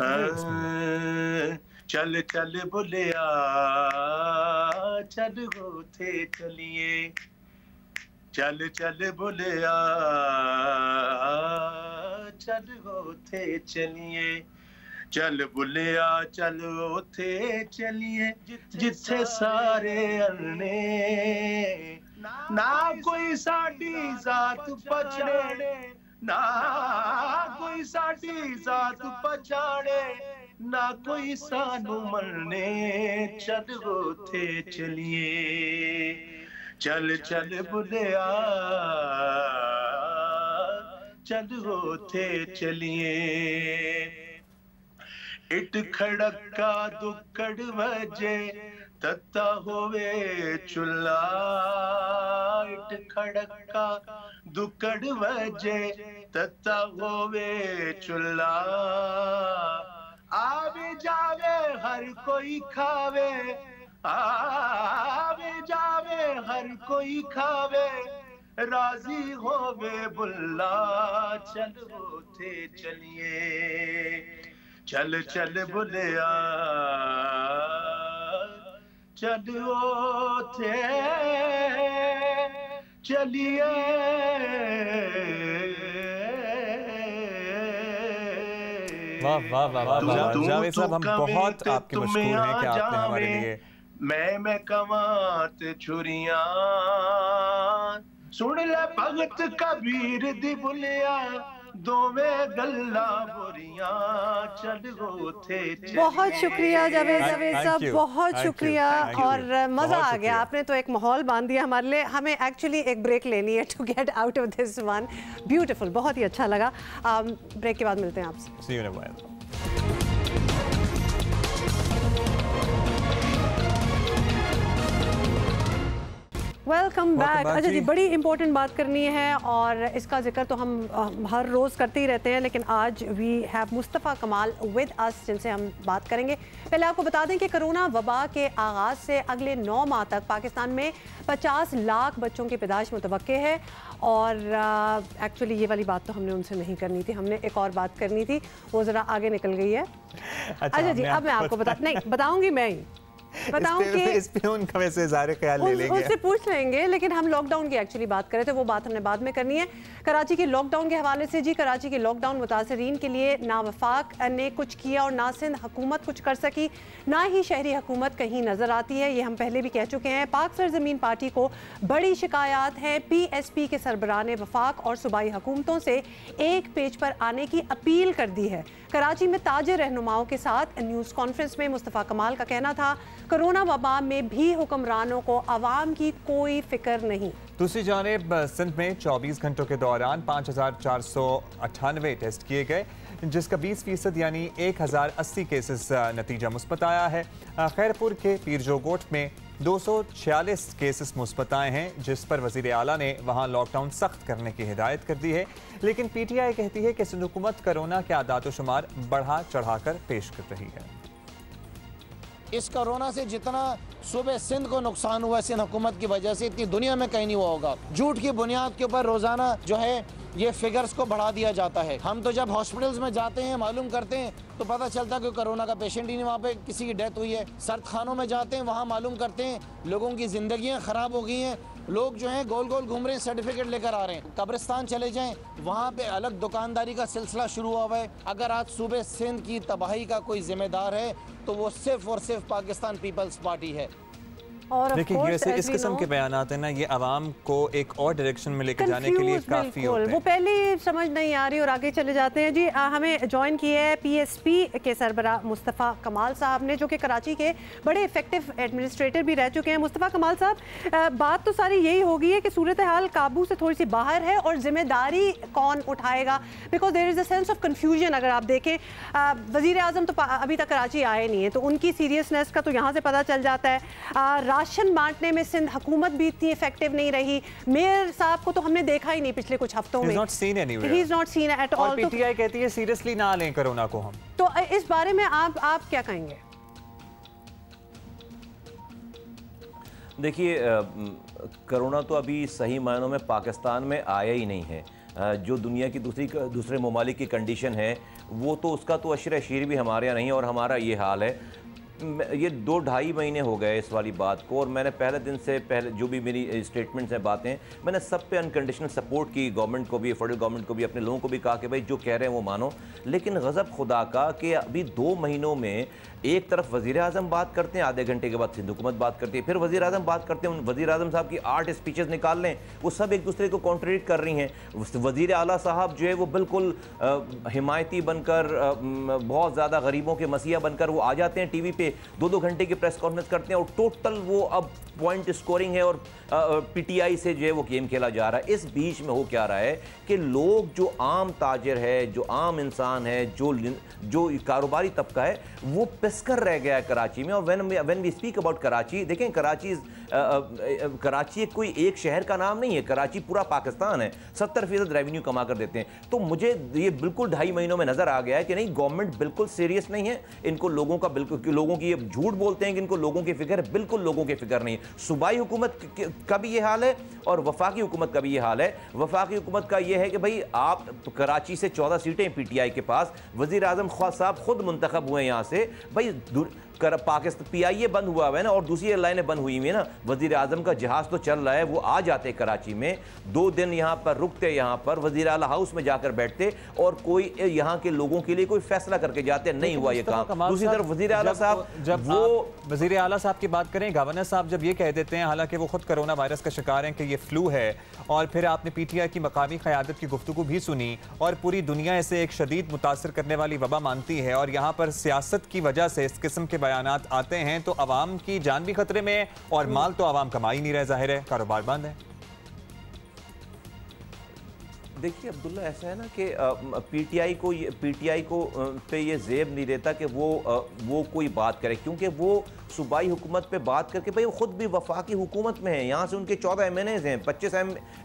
चल चल बुलिया चल होते चलिए, चल चल बुलिया चल होते चलिए, चल बुलिया चल होते चलिए जिथे सारे अन्ने ना कोई साडी जात पछाड़े, ना कोई साडी जात पछाड़े, ना कोई सानू मरने चल होते चलिए, चल चल बुलिया चल होते चलिए। इट खड़का दुक्कड़ वजे तत्ता होवे चुल्ला, इट खड़का दुक्कड़ वजे तत्ता होवे चुल्ला आवे जावे हर कोई खावे, आवे जावे हर कोई खावे राजी होवे बुल्ला चल होते चलिए, चल चल बुलिया चल होते चलिए। वाह वाह वाह वाह जावेद साहब, हम बहुत आपके मशहूर हैं कि आपने हमारे लिए मैं कमात छुरियां सुन ले भगत कबीर दी बुलिया दोवे गल्ला बुरियां चल होते। बहुत शुक्रिया जावेद साहब, बहुत शुक्रिया और मज़ा आ गया। आपने तो एक माहौल बांध दिया हमारे लिए। हमें एक्चुअली एक ब्रेक लेनी है to get out of this one. Beautiful, बहुत ही अच्छा लगा। ब्रेक के बाद मिलते हैं आपसे। See you in a while. Welcome welcome back. अच्छा जी, बड़ी इंपॉर्टेंट बात करनी है और इसका जिक्र तो हम हर रोज़ करते ही रहते हैं, लेकिन आज वी हैव मुस्तफ़ा कमाल विद अस जिनसे हम बात करेंगे। पहले आपको बता दें कि कोरोना वबा के आगाज़ से अगले 9 माह तक पाकिस्तान में 50 लाख बच्चों की पैदाइश मुतवक्के है। और एक्चुअली ये वाली बात तो हमने उनसे नहीं करनी थी, हमने एक और बात करनी थी, वो ज़रा आगे निकल गई है। अच्छा जी, अब मैं आपको बताऊँगी मैं ही बताऊं कि इस पे उनका वैसे ज़ाहिर ख्याल ले लेंगे, उससे पूछ लेंगे, लेकिन हम लॉकडाउन की एक्चुअली बात कर रहे थे, वो बात हमने बाद में करनी है। कराची के लॉकडाउन के हवाले से जी, कराची के लॉकडाउन मुतासरीन के लिए ना वफाक ने कुछ किया और ना सिंध हुकूमत कुछ कर सकी, ना ही शहरी हुकूमत कहीं नज़र आती है। ये हम पहले भी कह चुके हैं। पाक सरजमीन पार्टी को बड़ी शिकायत है। PSP के सरबराह ने वफाक और सूबाई हुकूमतों से एक पेज पर आने की अपील कर दी है। कराची में ताजिर रहनुमाओं के साथ न्यूज़ कॉन्फ्रेंस में मुस्तफ़ा कमाल का कहना था, कोरोना वबा में भी हुक्मरानों को आवाम की कोई फिक्र नहीं। दूसरी जानिब सिंध में 24 घंटों के दौरान 5498 टेस्ट किए गए, जिसका 20% यानी 1080 केसेस नतीजा मुस्बत आया है। खैरपुर के पीरजोगोट में 246 केसेस मुस्बत आए हैं, जिस पर वज़ीर आला ने वहाँ लॉकडाउन सख्त करने की हिदायत कर दी है। लेकिन PTI कहती है कि सिंध हुकूमत कोरोना के आदात व शुमार बढ़ा चढ़ाकर पेश कर रही है। इस कोरोना से जितना सूबे सिंध को नुकसान हुआ सिंध हुकूमत की वजह से, इतनी दुनिया में कहीं नहीं हुआ होगा। झूठ की बुनियाद के ऊपर रोज़ाना जो है ये फिगर्स को बढ़ा दिया जाता है। हम तो जब हॉस्पिटल्स में जाते हैं, मालूम करते हैं, तो पता चलता है कि कोरोना का पेशेंट ही नहीं, वहाँ पे किसी की डेथ हुई है। सर्द खानों में जाते हैं, वहाँ मालूम करते हैं लोगों की ज़िंदगियाँ ख़राब हो गई हैं, लोग जो हैं गोल गोल घूम रहे हैं, सर्टिफिकेट लेकर आ रहे हैं। कब्रिस्तान चले जाएं, वहाँ पे अलग दुकानदारी का सिलसिला शुरू हुआ है। अगर आज सूबे सिंध की तबाही का कोई जिम्मेदार है तो वो सिर्फ और सिर्फ पाकिस्तान पीपल्स पार्टी है। देखिए, ये इस किस्म के बयानात है ना, ये आवाम को एक और डायरेक्शन में लेकर जाने के लिए काफ़ी होते हैं। वो पहले समझ नहीं आ रही और आगे चले जाते हैं जी। हमें ज्वाइन किया है PSP के सरबराह मुस्तफ़ा कमाल साहब ने, जो कि कराची के बड़े इफेक्टिव एडमिनिस्ट्रेटर भी रह चुके हैं। मुस्तफ़ा कमाल साहब, बात तो सारी यही हो गई है कि सूरत हाल काबू से थोड़ी सी बाहर है और जिम्मेदारी कौन उठाएगा, because there is a sense of confusion. अगर आप देखें, वज़ीर आज़म तो अभी तक कराची आए नहीं है, तो उनकी सीरियसनेस का तो यहाँ से पता चल जाता है। राशन बांटने में सिंध हुकूमत भी इतनी इफेक्टिव नहीं रही। मेयर साहब को तो हमने देखा ही नहीं पिछले कुछ हफ्तों में। He's not seen anywhere. He's not seen at all. और PTI कहती है सीरियसली ना लें कोरोना को हम। तो इस बारे में आप क्या कहेंगे? देखिए, कोरोना तो अभी सही मायनों में पाकिस्तान में आया ही नहीं है। जो दुनिया की दूसरे ममालिक की कंडीशन है, वो तो उसका तो अशर अशीर भी हमारे यहाँ नहीं, और हमारा ये हाल है। ये 2-2.5 महीने हो गए इस वाली बात को, और मैंने पहले दिन से पहले जो भी मेरी स्टेटमेंट्स हैं, बातें, मैंने सब पे अनकंडीशनल सपोर्ट की, गवर्नमेंट को भी, फेडरल गवर्नमेंट को भी, अपने लोगों को भी कहा कि भाई जो कह रहे हैं वो मानो। लेकिन गज़ब खुदा का कि अभी 2 महीनों में एक तरफ वज़ीर आज़म बात करते हैं, आधे घंटे के बाद सिंध हुकूमत बात करती है, फिर वज़ीर आज़म बात करते हैं, वज़ीर आज़म साहब की 8 स्पीचेस निकाल लें, वो सब एक दूसरे को कॉन्ट्रडिक्ट कर रही हैं। वज़ीर आला साहब जो है वो बिल्कुल हिमायती बनकर, बहुत ज़्यादा गरीबों के मसीहा बनकर वो आ जाते हैं टीवी पे, 2-2 घंटे की प्रेस कॉन्फ्रेंस करते हैं, और टोटल वो अब पॉइंट स्कोरिंग है और PTI से जो है वो गेम खेला जा रहा है। इस बीच में हो क्या रहा है कि लोग, जो आम ताजिर है, जो आम इंसान है, जो कारोबारी तबका है, वो पिसकर रह गया है कराची में। और when we speak about Karachi, देखें कराची कोई एक शहर का नाम नहीं है, कराची पूरा पाकिस्तान है, 70% रेवेन्यू कमा कर देते हैं। तो मुझे ये बिल्कुल 2.5 महीनों में नजर आ गया है कि नहीं, गवर्नमेंट बिल्कुल सीरियस नहीं है, इनको लोगों का बिल्कुल, लोगों की, ये झूठ बोलते हैं कि इनको लोगों की फिक्र है, बिल्कुल लोगों की फिक्र नहीं है। सूबाई हुकूमत का भी ये हाल है और वफाकी हुकूमत का भी ये हाल है। वफाकी हुकूमत का ये है कि भाई आप कराची से 14 सीटें PTI के पास, वज़ीर आज़म साहब खुद मुंतखब हुए यहाँ से, भाई पाकिस्तान PIA बंद हुआ है ना, और दूसरी एयरलाइनें बंद हुई हुई है ना, वज़ीर आज़म का जहाज़ तो चल रहा है, वो आ जाते कराची में, 2 दिन यहाँ पर रुकते, यहाँ पर वज़ीर आला हाउस में जाकर बैठते, और कोई यहाँ के लोगों के लिए कोई फैसला करके जाते। नहीं हुआ ये काम। दूसरी तरफ वज़ीर आला साहब, जब वो वज़ीर आला साहब की बात करें, गवर्नर साहब जब ये कह देते हैं, हालांकि वो खुद कोरोना वायरस का शिकार हैं, कि ये फ्लू है, और फिर आपने PTI की मकामी क़यादत की गुफ्तगू भी सुनी, और पूरी दुनिया इसे एक शदीद मुतासर करने वाली वबा मानती है, और यहाँ पर सियासत की वजह से इस किस्म के बयानात आते हैं, तो आवाम की जान भी खतरे में है, और माल तो आवाम कमा ही नहीं रहे, जाहिर है कारोबार बंद है। देखिए अब्दुल्ला, ऐसा है ना कि पीटीआई को पे ये जेब नहीं देता कि वो कोई बात करे, क्योंकि वो सूबाई हुकूमत पे बात करके, भाई वो खुद भी वफाकी हुकूमत में है, यहाँ से उनके 14 MNAs हैं, 25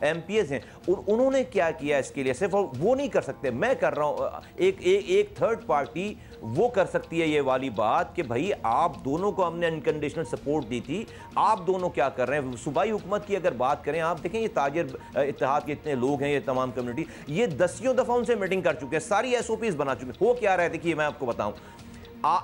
MPs हैं, उन्होंने क्या किया इसके लिए? सिर्फ वो नहीं कर सकते, मैं कर रहा हूँ। एक थर्ड पार्टी वो कर सकती है ये वाली बात कि भाई आप दोनों को हमने अनकंडीशनल सपोर्ट दी थी, आप दोनों क्या कर रहे हैं? सूबाई हुकूमत की अगर बात करें, आप देखें ये ताजिर इत्तेहाद के इतने लोग हैं, ये तमाम कम्युनिटी, ये 10 दफ़ा उनसे मीटिंग कर चुके हैं, सारी SOPs बना चुके हैं। हो क्या रहा है देखिए, मैं आपको बताऊं,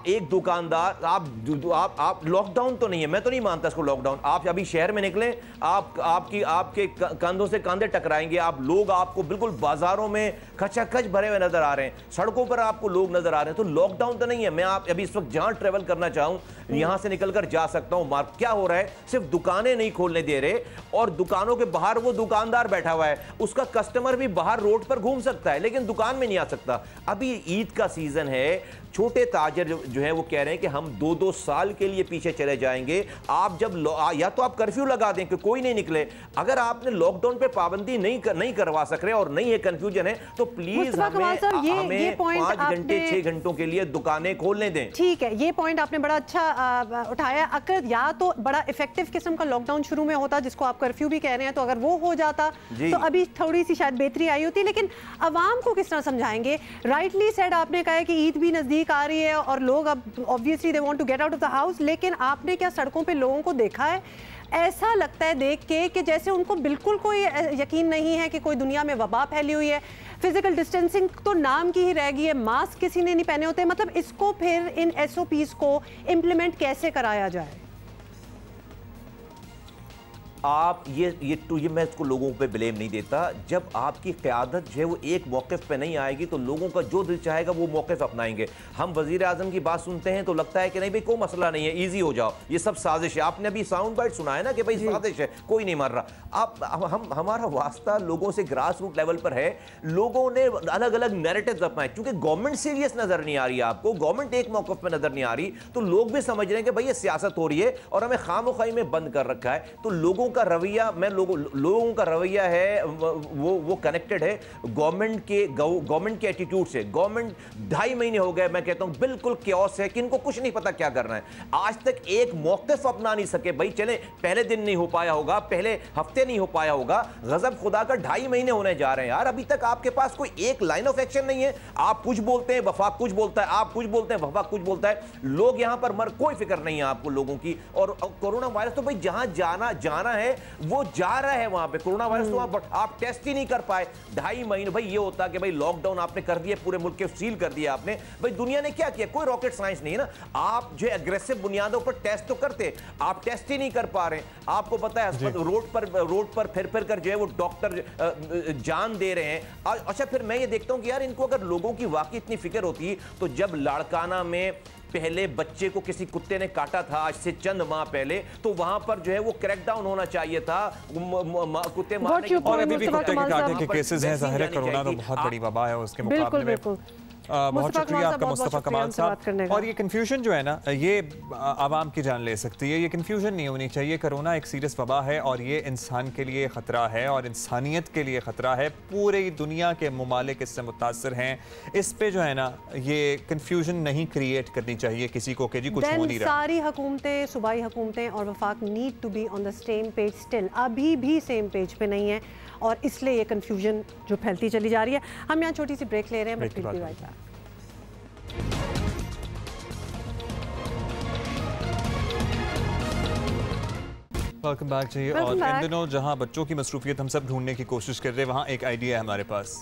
एक दुकानदार, आप लॉकडाउन तो नहीं है, मैं तो नहीं मानता इसको लॉकडाउन। आप अभी शहर में निकलें, आपके कंधों से कंधे टकराएंगे, लोग आपको बिल्कुल बाजारों में खचाखच भरे हुए नजर आ रहे हैं, सड़कों पर आपको लोग नजर आ रहे हैं, तो लॉकडाउन तो नहीं है। मैं आप अभी इस वक्त जहां ट्रेवल करना चाहूं, यहां से निकलकर जा सकता हूं। क्या हो रहा है? सिर्फ दुकानें नहीं खोलने दे रहे, और दुकानों के बाहर वो दुकानदार बैठा हुआ है, उसका कस्टमर भी बाहर रोड पर घूम सकता है लेकिन दुकान में नहीं आ सकता। अभी ईद का सीजन है, छोटे ताजर जो है वो कह रहे हैं कि हम 2-2 साल के लिए पीछे चले जाएंगे। आप जब या तो आप कर्फ्यू लगा दें कि कोई नहीं निकले, अगर आपने लॉकडाउन पे पाबंदी नहीं करवा सक रहे और नहीं है कंफ्यूजन है, तो प्लीज हमें 5 घंटे 6 घंटों के लिए दुकानें खोलने दें। ठीक है, ये पॉइंट आपने बड़ा अच्छा उठाया। अगर या तो बड़ा इफेक्टिव किस्म का लॉकडाउन शुरू में होता, जिसको आप कर्फ्यू भी कह रहे हैं, तो अगर वो हो जाता तो अभी थोड़ी सी शायद बेहतरी आई होती। लेकिन अवाम को किस तरह समझाएंगे? राइटली सेड, आपने कहा है कि ईद भी नजदीक आ रही है और लोग अब obviously they want to get out of the house, लेकिन आपने क्या सड़कों पे लोगों को देखा है? ऐसा लगता है देख के कि जैसे उनको बिल्कुल कोई यकीन नहीं है कि कोई दुनिया में वबा फैली हुई है। फिजिकल डिस्टेंसिंग तो नाम की ही रह गई है, मास्क किसी ने नहीं पहने होते। मतलब इसको फिर इन SOPs को इम्प्लीमेंट कैसे कराया जाए? आप ये मैं इसको लोगों पे ब्लेम नहीं देता। जब आपकी क़यादत जो है वो एक मौक़िफ़ पे नहीं आएगी तो लोगों का जो दिल चाहेगा वो मौक़िफ़ अपनाएंगे। हम वज़ीर आज़म की बात सुनते हैं तो लगता है कि नहीं भाई कोई मसला नहीं है, ईजी हो जाओ, ये सब साजिश है। आपने अभी साउंड बाइट सुना है ना कि भाई साजिश है, कोई नहीं मर रहा। हमारा वास्ता लोगों से ग्रास रूट लेवल पर है। लोगों ने अलग अलग नैरेटिव्स अपनाए, क्योंकि गवर्नमेंट सीरियस नज़र नहीं आ रही है आपको, गवर्नमेंट एक मौक़िफ़ पर नज़र नहीं आ रही, तो लोग भी समझ रहे हैं कि भाई ये सियासत हो रही है और हमें खामोखाई में बंद कर रखा है। तो लोगों का रवैया, लोगों का रवैया है वो कनेक्टेड है गवर्नमेंट के एटीट्यूड से। गवर्नमेंट 2.5 महीने हो गए, मैं कहता हूं बिल्कुल क्योस है कि इनको कुछ नहीं पता क्या करना है। आज तक एक मौक़िफ़ अपना नहीं सके। भाई चले, पहले दिन नहीं हो पाया होगा, पहले हफ्ते नहीं हो पाया होगा, गजब खुदा का 2.5 महीने होने जा रहे हैं यार। अभी तक आपके पास कोई एक लाइन ऑफ एक्शन नहीं है। आप कुछ बोलते हैं, वफाक कुछ बोलता है, आप कुछ बोलते हैं, वफाक कुछ बोलता है। लोग यहां पर कोई फिक्र नहीं है आपको लोगों की। और कोरोना वायरस तो भाई जहां जाना है वो जा रहा है वहां पे। कोरोना वायरस तो आप टेस्ट ही नहीं कर पाए 2.5 महीने। भाई ये होता कि भाई लॉकडाउन आपने कर दिया, पूरे मुल्क के सील कर दिया आपने, भाई दुनिया ने क्या किया? कोई रॉकेट साइंस नहीं है ना। आप जो एग्रेसिव बुनियादों पर टेस्ट तो करते, आप टेस्ट ही नहीं कर पा रहे। आपको पता है रोड पर फिर कर जो है वो डॉक्टर जान दे रहे हैं। अच्छा, फिर मैं ये देखता हूं कि यार इनको अगर लोगों की वाकई इतनी फिक्र होती तो जब लाड़काना में पहले बच्चे को किसी कुत्ते ने काटा था आज से चंद माह पहले, तो वहां पर जो है वो क्रैकडाउन होना चाहिए था। कुत्ते मारने के और अभी भी कुत्ते के काटने के केसेस हैं। ज़ाहिर है कोरोना तो बहुत बड़ी वबा है, उसके मुकाबले में बहुत शुक्रिया आपका मुस्तफ़ा कमाल साहब। और ये कन्फ्यूजन जो है ना, ये आवाम की जान ले सकती है। ये कन्फ्यूजन नहीं होनी चाहिए। कोरोना एक सीरियस वबा है और ये इंसान के लिए ख़तरा है और इंसानियत के लिए ख़तरा है। पूरी दुनिया के ममालिक इससे मुतासर हैं। इस पे जो है ना ये कन्फ्यूजन नहीं क्रिएट करनी चाहिए किसी को कि जी कुछ हो नहीं रहा। सारी हुकूमतें, सूबाई हुकूमतें और वफाक need to be on the same page still, अभी भी सेम पेज पे नहीं है और इसलिए ये कन्फ्यूजन जो फैलती चली जा रही है। हम यहाँ छोटी सी ब्रेक ले रहे हैं, बट फिर भी राइट बैक। वेलकम बैक चाहिए। और इन दिनों जहां बच्चों की मसरूफियत हम सब ढूंढने की कोशिश कर रहे हैं, वहां एक आइडिया है हमारे पास।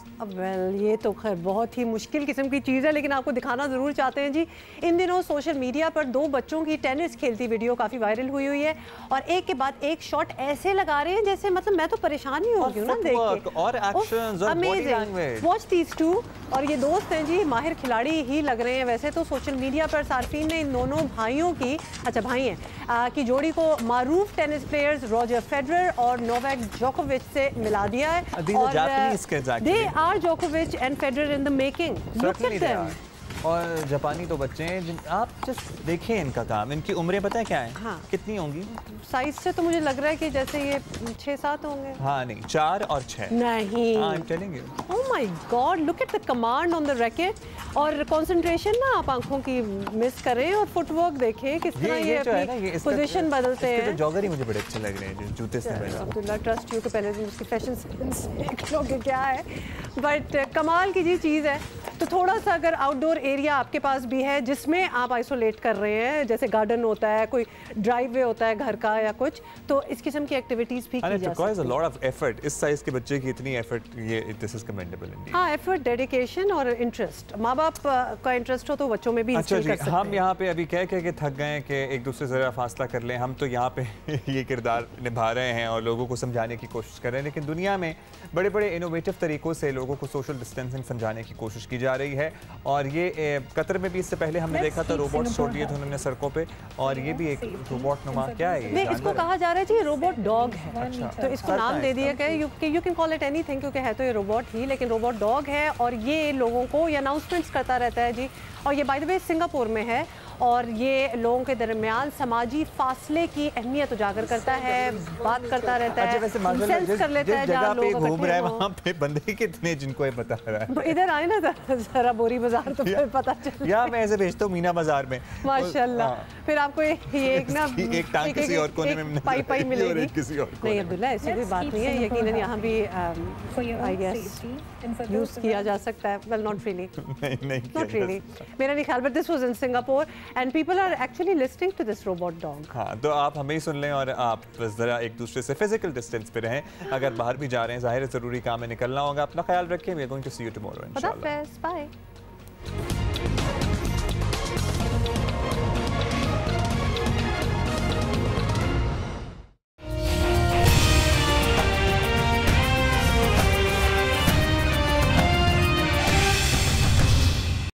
ये तो खैर बहुत ही मुश्किल किस्म की चीज़ है, लेकिन आपको दिखाना ज़रूर चाहते हैं जी। इन दिनों सोशल मीडिया पर 2 बच्चों की टेनिस खेलती वीडियो काफ़ी वायरल हुई है और एक के बाद एक शॉट ऐसे लगा रहे हैं जैसे, मतलब मैं तो परेशान ही हो गई हूँ ना देख के। और एक्शंस और body language, watch these two. और ये दोस्त हैं जी, माहिर खिलाड़ी ही लग रहे हैं वैसे तो। सोशल मीडिया पर सार्फिन ने इन दोनों भाइयों की, अच्छा भाई हैं, की जोड़ी को मारूफ टेनिस प्लेयर्स रॉजर फेडरर और नोवाक जोकोविच से मिला दिया है। और Japanese kids actually. They are Djokovic and Federer in the making. Look at them. और जापानी तो बच्चे हैं आप जस्ट देखें इनका काम, इनकी उम्रें पता है क्या है? हाँ। कितनी होंगी? साइज से तो मुझे लग रहा है कि जैसे ये 6-7 होंगे। हाँ नहीं, 4 और 6 नहीं। हाँ, I'm telling you. Oh my God, look at the command on the racket और कंसंट्रेशन ना आप आंखों की मिस करें और फुटवर्क देखें किस तरह ये अपनी पोजीशन बदलते हैं। इसके तो जॉगर ही मुझे बड़े अच्छे लग रहे हैं जो जूते से पहने। अब्दुल्ला ट्रस्ट यू के पहले दिन उसकी फैशन सेंस देख लो कि क्या है, बट कमाल की जी चीज़ है। तो थोड़ा सा अगर आउटडोर एरिया आपके पास भी है जिसमें आप आइसोलेट कर रहे हैं, जैसे गार्डन होता है, कोई ड्राइववे होता है घर का या कुछ, तो इस किस्म की एक्टिविटीज भी की जा सकती है। लॉट ऑफ एफर्ट, इस साइज के बच्चे की इतनी एफर्ट, ये दिस इज कमेंडेबल इंडीड। हाँ, एफर्ट, डेडिकेशन और इंटरेस्ट। माँ बाप का इंटरेस्ट हो तो बच्चों में भी अच्छा जी, हम यहाँ पे अभी कह के थक गए कि एक दूसरे से ज़रा फासला कर लें। हम तो यहाँ पे ये किरदार निभा रहे हैं और लोगों को समझाने की कोशिश कर रहे हैं, लेकिन दुनिया में बड़े बड़े इनोवेटिव तरीक़ों से लोगों को सोशल डिस्टेंसिंग समझाने की कोशिश की जा रही है। और ये कतर में भी इससे पहले हमने देखा था रोबोट छोड़ दिए थे उन्होंने सड़कों पे, और ये भी एक रोबोट नुमा क्या है ये? इसको कहा जा रहा है जी रोबोट डॉग है। अच्छा, तो इसको नाम दे दिया गया कि you can call it anything, क्योंकि है तो ये रोबोट ही, लेकिन रोबोट डॉग है और ये लोगों को ये अनाउंसमेंट्स करता रहता है जी। और ये बाय द वे सिंगापुर में है और ये लोगों के दरमियान समाजी फासले की अहमियत उजागर करता है, बात करता रहता है, सेंस कर लेता है जहाँ लोग घूम रहे हैं वहाँ पे बंदे कितने जिनको ये बता रहा है। इधर आए ना जरा बोरी बाजार तो फिर पता चल। या मैं ऐसे भेजता हूँ मीना बाजार में माशाल्लाह, फिर आपको ये एक ना एक टांग किसी और कोने में पाई मिलेगी। किसी और नहीं अब्दुल्ला, ऐसी कोई बात नहीं है, यकीनन यहाँ भी आई गेस यूज किया जा सकता है। Well not really, not really, मेरा नहीं ख्याल, but this was in Singapore and people are actually listening to this robot dog. हाँ, तो आप हमें ही सुन लें और आप जरा एक दूसरे से फिजिकल डिस्टेंस पे रहें। अगर बाहर भी जा रहे हैं, जाहिर है ज़रूरी काम में निकलना होगा। अपना ख्याल रखें। We are going to see you tomorrow इंशाल्लाह। बाय।